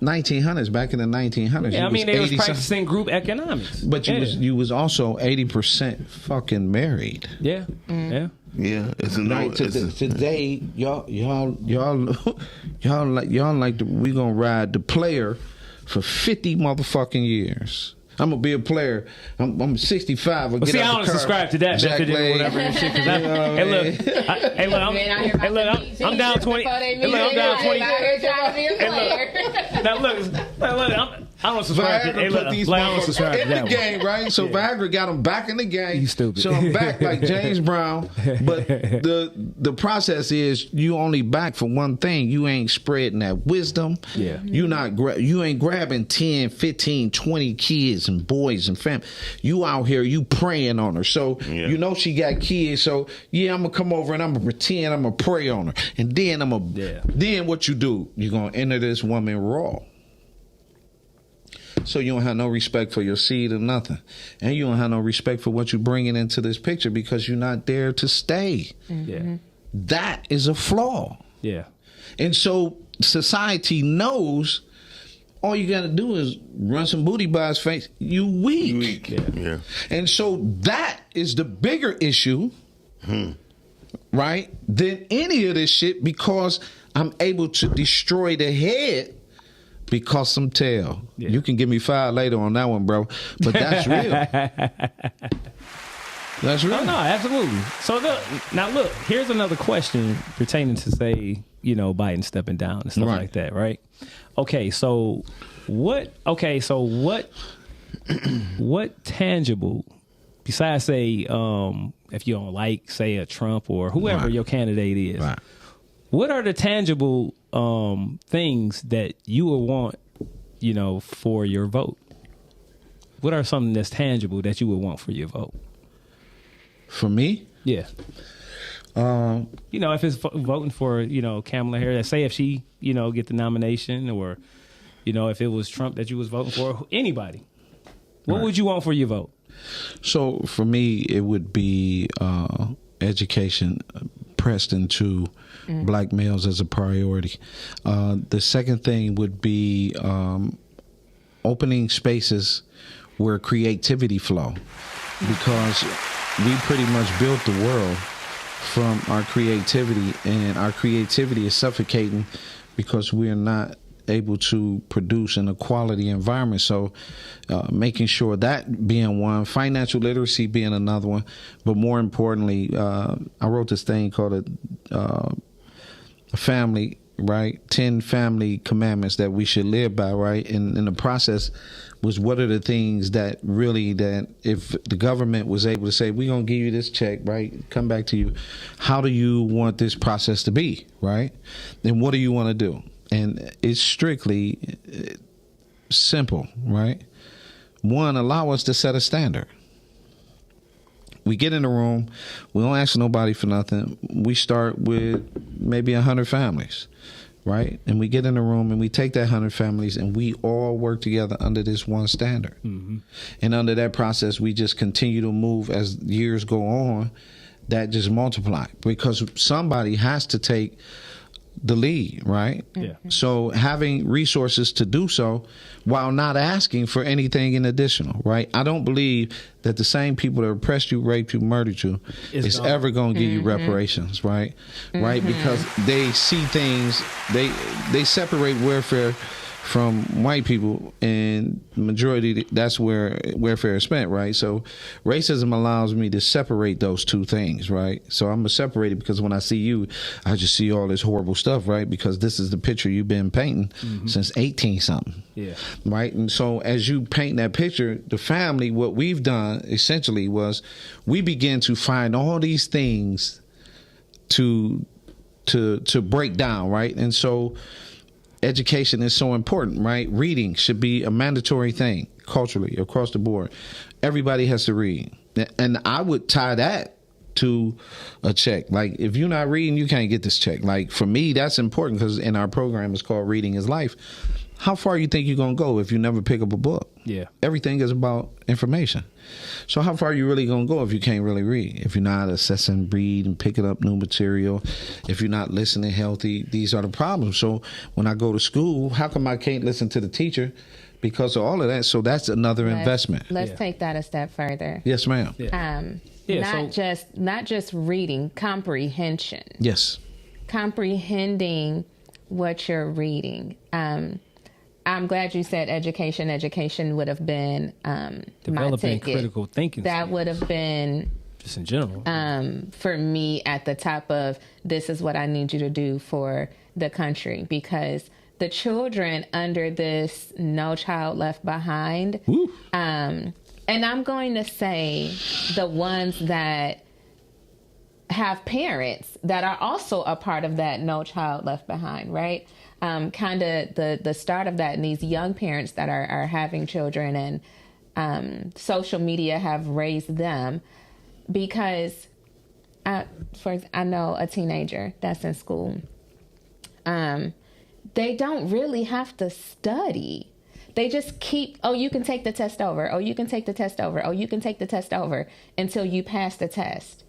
1900s. Yeah, they was practicing group economics. But you was also 80% fucking married. Yeah. Mm. Yeah. Yeah, today, y'all like we gonna ride the player for 50 motherfucking years. I'm gonna be a player. I'm 65. I don't subscribe to that method or whatever and shit. I'm down 20. I'm down 20. Now look, I don't subscribe to- hey, look, put these like, I don't motherfuckers subscribe to in that the one. game, right? So Viagra got them back in the game. You stupid. So I'm back like James Brown. But the process is you only back for one thing. You ain't spreading that wisdom. Yeah. You ain't grabbing 10, 15, 20 kids and boys and family. You out here, you praying on her. So you know she got kids. So I'm gonna come over and I'm gonna pretend I'm gonna pray on her. And then then what you do? You're gonna enter this woman raw. So you don't have no respect for your seed or nothing. And you don't have no respect for what you're bringing into this picture because you're not there to stay. Yeah. That is a flaw. Yeah. And so society knows all you got to do is run some booty by his face. You weak. Yeah. And so that is the bigger issue, right, than any of this shit because I'm able to destroy the head because some tail. Yeah. You can give me 5 later on that one, bro. But that's real. That's real. No, absolutely. So look, here's another question pertaining to say, Biden stepping down and stuff like that, right? Okay, so what tangible, besides say, if you don't like, say, a Trump or whoever your candidate is, what are the tangible things that you would want, for your vote? What are something that's tangible that you would want for your vote? For me? Yeah. If it's voting for, Kamala Harris, say if she, get the nomination, or, if it was Trump that you was voting for, anybody, what would you want for your vote? So for me, it would be education pressed into black males as a priority. The second thing would be opening spaces where creativity flow, because we pretty much built the world from our creativity, and our creativity is suffocating because we're not able to produce in a quality environment. So making sure that being one, financial literacy being another one, but more importantly, I wrote this thing called a family, right? 10 family commandments that we should live by, right? And in the process was, what are the things that if the government was able to say, we're going to give you this check, right? Come back to you. How do you want this process to be, right? And what do you want to do? And it's strictly simple, right? One, allow us to set a standard. We get in the room, we don't ask nobody for nothing. We start with maybe 100 families, right? And we get in the room and we take that 100 families and we all work together under this one standard. Mm-hmm. And under that process, we just continue to move as years go on. That just multiply, because somebody has to take the lead, right? Yeah. So having resources to do so while not asking for anything in additional, right? I don't believe that the same people that oppressed you, raped you, murdered you is ever going to give you reparations, right? Right? Because they see things, they separate welfare from white people, and majority, that's where welfare is spent, right? So racism allows me to separate those two things, right? So I'm separated because when I see you, I just see all this horrible stuff, right? Because this is the picture you've been painting since 18 something. Yeah. Right. And so as you paint that picture, the family, what we've done essentially was we begin to find all these things to break down, right? And so education is so important, right? Reading should be a mandatory thing culturally across the board. Everybody has to read. And I would tie that to a check. Like, if you're not reading, you can't get this check. Like, for me, that's important, because in our program, it's called Reading is Life. How far you think you're going to go if you never pick up a book? Yeah. Everything is about information. So how far are you really going to go if you can't really read? If you're not assessing, read, and picking up new material, if you're not listening healthy, these are the problems. So when I go to school, how come I can't listen to the teacher? Because of all of that. So that's another investment. Let's take that a step further. Yes, ma'am. Not just reading, comprehension. Yes. Comprehending what you're reading. I'm glad you said education. Education would have been developing critical thinking. That would have been just in general for me at the top of, this is what I need you to do for the country, because the children under this No Child Left Behind. And I'm going to say the ones that have parents that are also a part of that No Child Left Behind, right? Kind of the start of that, and these young parents that are having children, and social media have raised them, because I know a teenager that's in school. They don't really have to study. They just keep, oh, you can take the test over. Oh, you can take the test over. Oh, you can take the test over until you pass the test.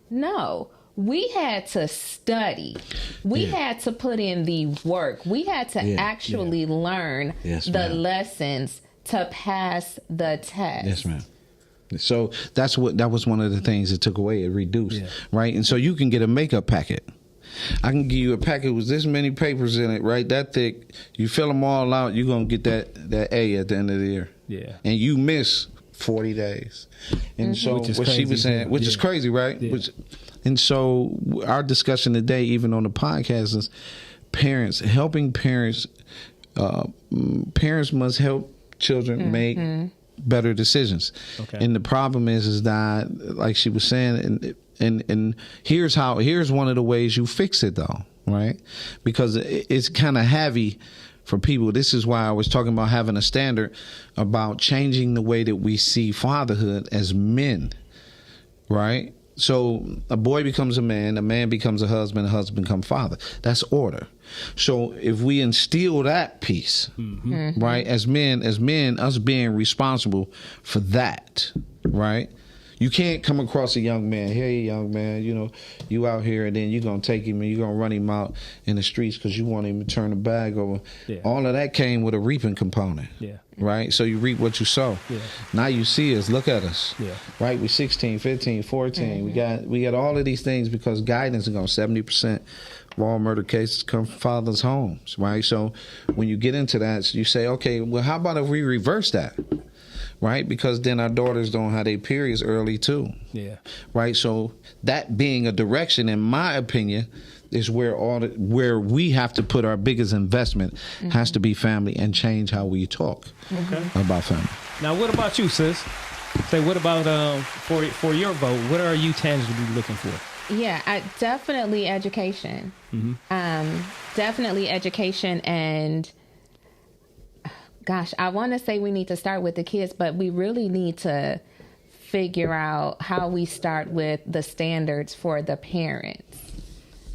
No, we had to study. We had to put in the work. We had to actually learn the lessons to pass the test. Yes, ma'am. So that was one of the things it took away. It reduced, right? And so you can get a makeup packet. I can give you a packet with this many papers in it, right? That thick. You fill them all out, you're going to get that A at the end of the year. Yeah. And you miss 40 days. And so what she was saying, which is crazy, right? Yeah. And so our discussion today, even on the podcast, is parents, helping parents. Parents must help children make better decisions. Okay. And the problem is that, like she was saying, and here's one of the ways you fix it, though, right? Because it's kind of heavy for people. This is why I was talking about having a standard about changing the way that we see fatherhood as men, right? So a boy becomes a man becomes a husband becomes father. That's order. So if we instill that piece, right, as men, us being responsible for that, right? You can't come across a young man, hey, young man, you out here, and then you're going to take him and you're going to run him out in the streets because you want him to turn the bag over. Yeah. All of that came with a reaping component, right? So you reap what you sow. Yeah. Now you see us, look at us, right? We're 16, 15, 14. We got all of these things because guidance is going 70% of all murder cases come from fathers' homes, right? So when you get into that, you say, okay, well, how about if we reverse that? Right, because then our daughters don't have their periods early too. Yeah. Right. So that being a direction, in my opinion, is where where we have to put our biggest investment has to be family and change how we talk about family. Now, what about you, sis? Say, what about for your vote? What are you tangibly looking for? Yeah, definitely education. Definitely education and. Gosh, I want to say we need to start with the kids, but we really need to figure out how we start with the standards for the parents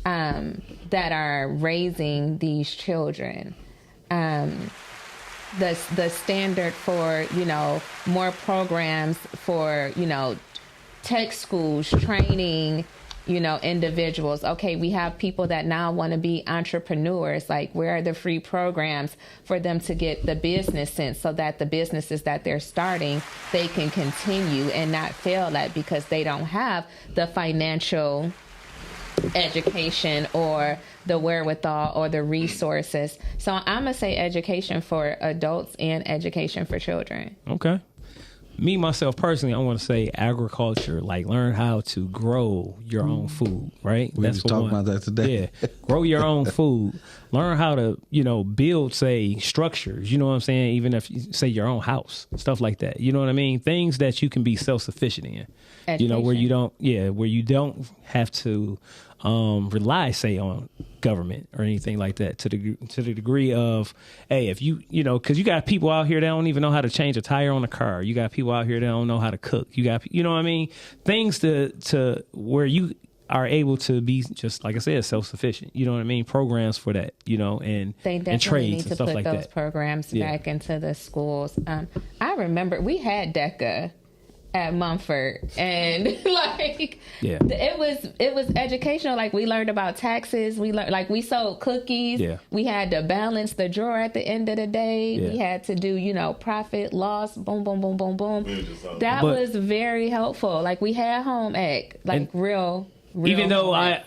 that are raising these children. The standard for, more programs for, tech schools, training, individuals. Okay, we have people that now want to be entrepreneurs. Like, where are the free programs for them to get the business sense so that the businesses that they're starting, they can continue and not fail at because they don't have the financial education or the wherewithal or the resources. So I'm going to say education for adults and education for children. Okay. Me, myself, personally, I want to say agriculture, like learn how to grow your own food, right? We was talking about that today. Yeah, grow your own food. Learn how to, build, say, structures, you know what I'm saying? Even if you say your own house, stuff like that. You know what I mean? Things that you can be self-sufficient in, education. Where you don't have to rely, say, on government or anything like that to the degree of, hey, if because you got people out here that don't even know how to change a tire on a car. You got people out here that don't know how to cook. You got, what I mean? Things to where you are able to be, just like I said, self-sufficient. You know what I mean? Programs for that, and they definitely and trades need to and stuff put like those that. programs back into the schools. I remember we had DECA at Mumford, and it was educational. Like, we learned about taxes. We learned, like, we sold cookies. Yeah. We had to balance the drawer at the end of the day. Yeah. We had to do profit loss. Boom, boom, boom, boom, boom. That was very helpful. Like, we had home ec, like real. Even though I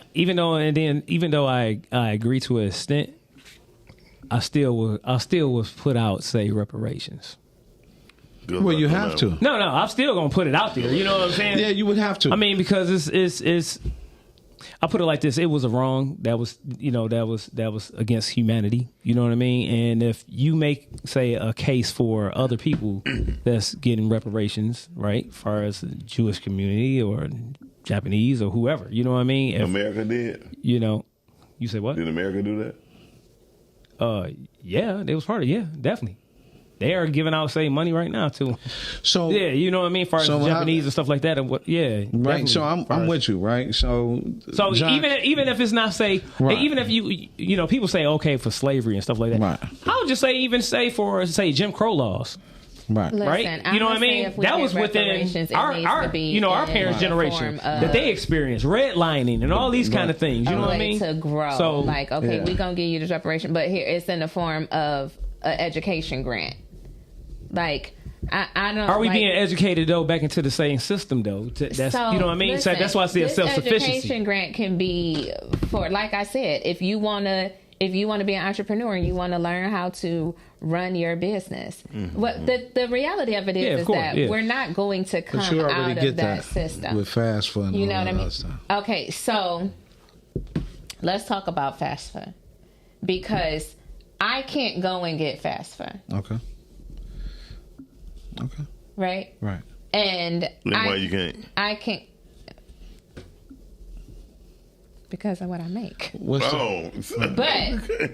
agree to an extent, I still was put out, say, reparations. Well, you have to. No, I'm still gonna put it out there. You know what I'm saying? Yeah, you would have to. I mean, because it's I put it like this: it was a wrong that was against humanity. You know what I mean? And if you make, say, a case for other people that's getting reparations, right, as far as the Jewish community or Japanese or whoever, you know what I mean? If, America did. You know, you say what? Did America do that? Yeah, they was part of it. Yeah, definitely. They are giving out, say, money right now too. So yeah, you know what I mean, as far as the Japanese and stuff like that. And what? Yeah, right. So I'm with you, right? So John, even if it's not, say, right. even if you know, people say okay for slavery and stuff like that. Right. I would just say even say for, say, Jim Crow laws. Right. Listen, Right. You know what I mean? That was within our our parents' generation that they experienced redlining and all these kind of things. You know what I mean? To grow. So like, okay, we're gonna give you this reparation, but here it's in the form of an education grant. Like, I don't. Are we like, being educated though back into the same system though? That's so, you know what I mean. Listen, so that's why I say self-sufficiency. Education grant can be for, like I said, if you wanna be an entrepreneur and you want to learn how to run your business. Mm-hmm. What the reality of it is that we're not going to come out of that system with fast food. You know what I mean? Okay, so let's talk about fast food because I can't go and get fast food. Okay. Right. And why you can't? I can't. Because of what I make. But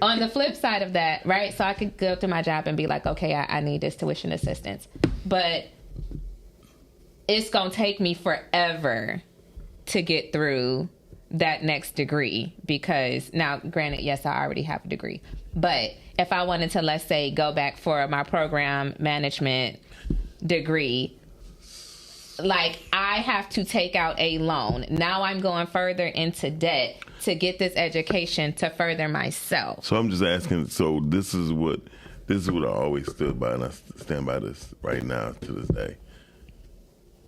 on the flip side of that, right? So I could go to my job and be like, okay, I need this tuition assistance. But it's going to take me forever to get through that next degree because now, granted, yes, I already have a degree. But if I wanted to, let's say, go back for my program management degree, like I have to take out a loan. Now I'm going further into debt to get this education to further myself. So I'm just asking. So this is what I always stood by, and I stand by this right now to this day.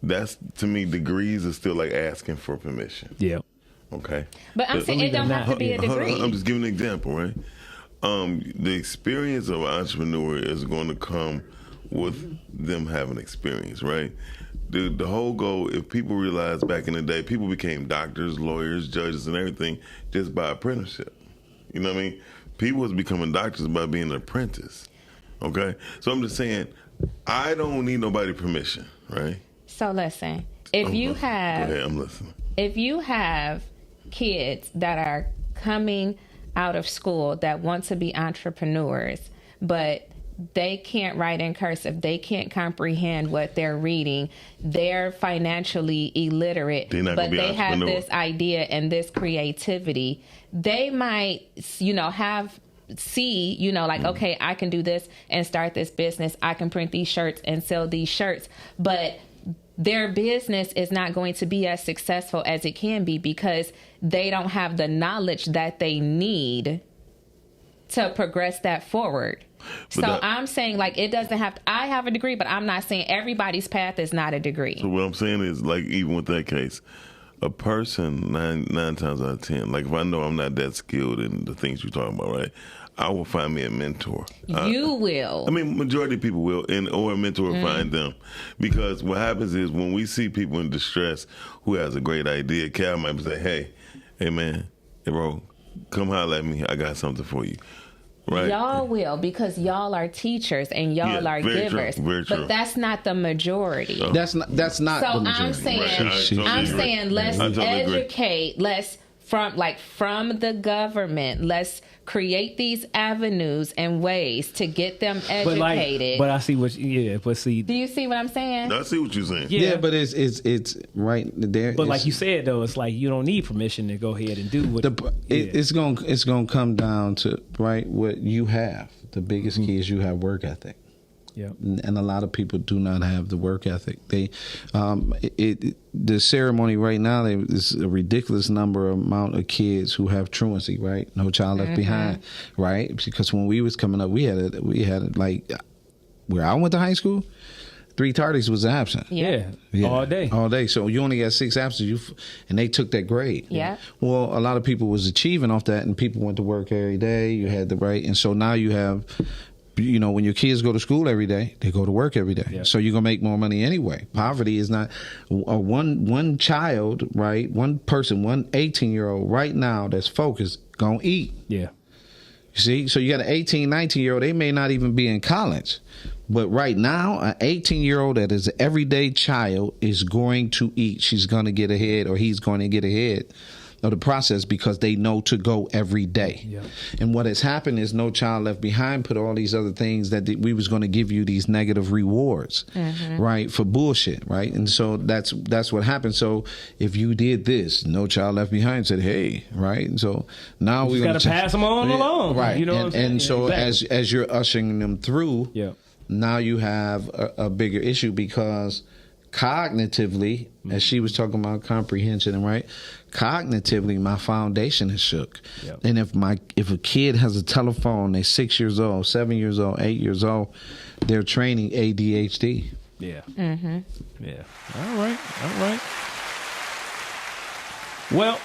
That's, to me, degrees are still like asking for permission. Yeah. Okay. But I'm saying it don't have to be a degree. I'm just giving an example, right? The experience of an entrepreneur is going to come with them having experience, right? The whole goal, if people realize back in the day, people became doctors, lawyers, judges, and everything just by apprenticeship. You know what I mean? People was becoming doctors by being an apprentice. Okay? So I'm just saying, I don't need nobody's permission, right? So listen, if you have... Go ahead, I'm listening. If you have kids that are coming out of school that want to be entrepreneurs, but they can't write in cursive, they can't comprehend what they're reading, they're financially illiterate, but they have this idea and this creativity, they might, okay, I can do this and start this business, I can print these shirts and sell these shirts, but their business is not going to be as successful as it can be because they don't have the knowledge that they need to progress that forward. So I'm saying, like, it doesn't have to, I have a degree, but I'm not saying everybody's path is not a degree. So what I'm saying is, like, even with that case, a person nine times out of 10, like, if I know I'm not that skilled in the things you're talking about, right, I will find me a mentor. You will. I mean, majority of people will, or a mentor will find them. Because what happens is when we see people in distress who has a great idea, Cal might say, hey, man, hey, bro, come holler at me. I got something for you. Right. Y'all will, because y'all are teachers and y'all are givers. Very true. But that's not the majority. That's not the majority. So I'm saying let's educate, let's from the government, let's create these avenues and ways to get them educated. But I see what do you see what I'm saying? I see what you're saying. Yeah, but it's right there. But like you said though, it's like you don't need permission to go ahead and do what it's gonna come down to what you have. The biggest key is you have work ethic. Yeah, and a lot of people do not have the work ethic. They, the ceremony right now, there's a ridiculous amount of kids who have truancy, right? No child left behind, right? Because when we was coming up, we had like where I went to high school, 3 tardies was absent. Yeah. All day. So you only got 6 absent, and they took that grade. Yeah. Well, a lot of people was achieving off that, and people went to work every day. You had the right, and so now you have You know, when your kids go to school every day, they go to work every day. Yeah. So you're going to make more money anyway. Poverty is not one child, right? One person, one 18-year-old right now that's focused, going to eat. Yeah. You see? So you got an 18, 19-year-old, they may not even be in college. But right now, an 18-year-old that is an everyday child is going to eat. She's going to get ahead, or he's going to get ahead of the process because they know to go every day. Yeah. And what has happened is No Child Left Behind put all these other things that we was going to give you these negative rewards, right, for bullshit, right? And so that's what happened. So if you did this, No Child Left Behind said, hey, right? And so now we're going to pass them on along, right? You know what I'm saying? And so Exactly. as you're ushering them through, Yeah. now you have a bigger issue because cognitively, as she was talking about comprehension, right? Cognitively, my foundation is shook. Yep. And if a kid has a telephone, they're 6 years old, 7 years old, 8 years old, they're training ADHD. Yeah. Yeah. All right. Well,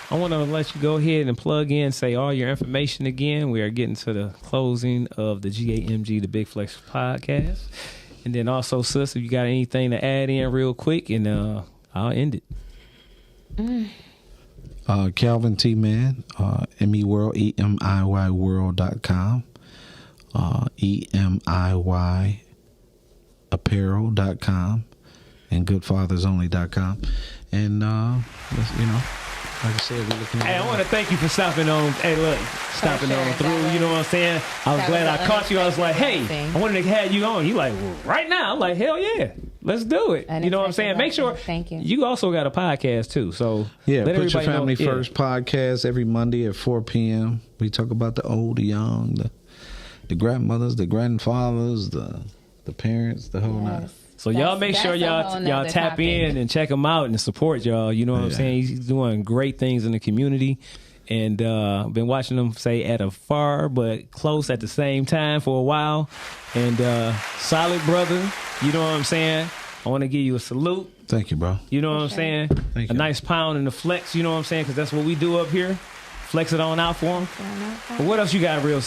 I want to let you go ahead and plug in, say all your information again. We are getting to the closing of the GAMG, the Big Flexx podcast. And then also, sis, if you got anything to add in real quick, and I'll end it. Calvin T. Man, ME World, EMIY World.com, EMIY Apparel.com, and GoodFathersOnly.com. And, like I said, we're looking at Hey, I want to thank you for stopping on. Hey, look, stopping sure. on through. That You know what I'm saying? I was that glad was I caught you. I was like, hey, thing. I wanted to have you on. You like, well, right now? I'm like, hell yeah, let's do it. You know what I'm saying? Make sure. Thank you. You also got a podcast too, so Yeah, let Put Your everybody Family know. First podcast every Monday at 4 p.m. We talk about the old, the young, the grandmothers, the grandfathers, the parents, the whole nine. So y'all make sure That's a whole y'all nother tap topic. in and check him out and support y'all. You know what I'm saying? He's doing great things in the community. And been watching him say at a far but close at the same time for a while. And solid brother. You know what I'm saying? I want to give you a salute. Thank you, bro. You know what I'm saying? Thank a you. nice pound in the flex. You know what I'm saying? Because that's what we do up here. Flex it on out for him. But what else you got real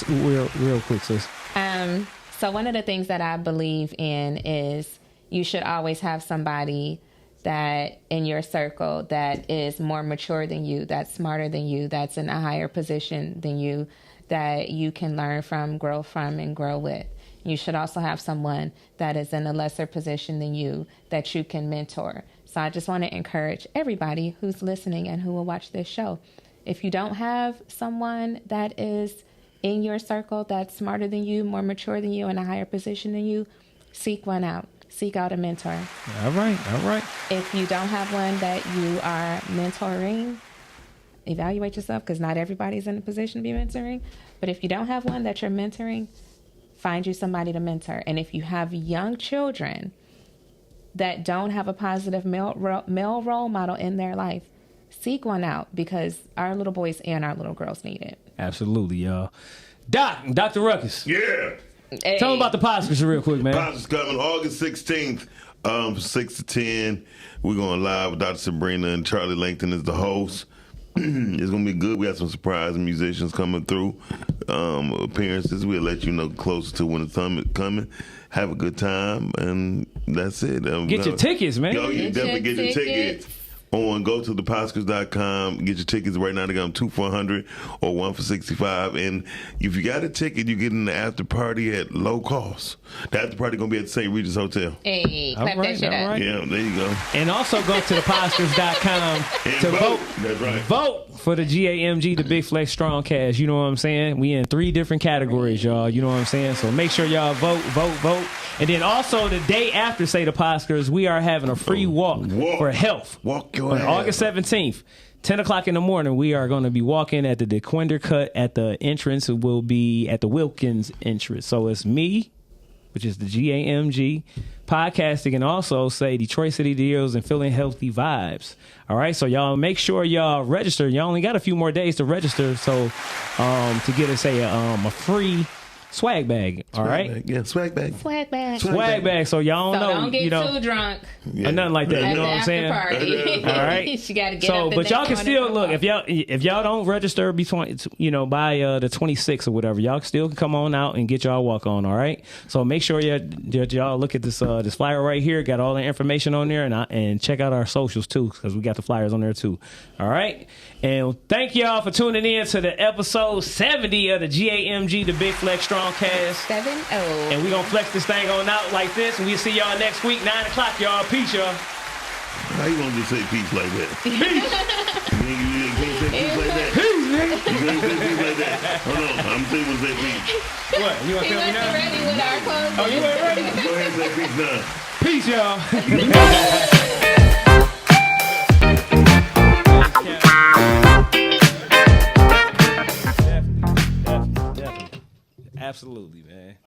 quick, sis? So one of the things that I believe in is you should always have somebody that in your circle that is more mature than you, that's smarter than you, that's in a higher position than you, that you can learn from, grow from, and grow with. You should also have someone that is in a lesser position than you that you can mentor. So I just want to encourage everybody who's listening and who will watch this show. If you don't have someone that is in your circle that's smarter than you, more mature than you, in a higher position than you, seek one out. Seek out a mentor. All right. If you don't have one that you are mentoring, evaluate yourself, because not everybody's in a position to be mentoring. But if you don't have one that you're mentoring, find you somebody to mentor. And if you have young children that don't have a positive male role model in their life, seek one out, because our little boys and our little girls need it. Absolutely, y'all. Dr. Ruckus. Yeah. Hey. Tell them about the podcast real quick, man. Podcast coming August 16th, from 6 to 10. We're going live with Dr. Sabrina, and Charlie Langton is the host. It's going to be good. We have some surprise musicians coming through. Appearances. We'll let you know closer to when it's coming. Have a good time, and that's it. Get your tickets, man. Yo, you Get definitely your get your tickets. tickets. Go to thepodcast.com. Get your tickets right now. They got them 2 for $100 or 1 for $65. And if you got a ticket, you get in the after party at low cost. The after party gonna be at the St. Regis Hotel. Hey, clap All right, that shit all up. right. Yeah, there you go. And also go to thepodcast.com And to vote. That's right. Vote for the GAMG, the Big Flexx Strongcast. You know what I'm saying? We in 3 different categories, y'all. You know what I'm saying? So make sure y'all vote. And then also the day after, say the Oscars, we are having a free walk for health. Walk your On ass. August 17th, 10 o'clock in the morning, we are going to be walking at the DeQuinder Cut at the entrance. It will be at the Wilkins entrance. So it's me, which is the GAMG, podcasting, and also say Detroit City Deals and Feeling Healthy Vibes. All right, so y'all make sure y'all register. Y'all only got a few more days to register, so to get a free swag bag. All right. Yeah, swag bag. Swag bag. Swag bag. So y'all So know, don't get you know, too drunk or nothing like that. at You know the what I'm after saying? party. All right. She got to get So, up. but y'all can still look if y'all don't register between by the 26th or whatever. Y'all still can come on out and get y'all walk on. All right. So make sure y'all look at this this flyer right here. Got all the information on there, and check out our socials too, because we got the flyers on there too. All right. And thank y'all for tuning in to the episode 70 of the GAMG, the Big Flex Strong Cast. 7-0. And we gonna flex this thing on out like this, and we'll see y'all next week, 9 o'clock, y'all. Peace, y'all. How you gonna just say peace like that? Peace. You can't say peace like that. Peace, nigga. You can't say peace like that. Hold on, I'm saying we'll say peace. What? You want to He tell me wasn't now? ready with our clothes. Oh, you ain't ready? Go ahead and say peace now. Peace, y'all. Definitely. Absolutely, man.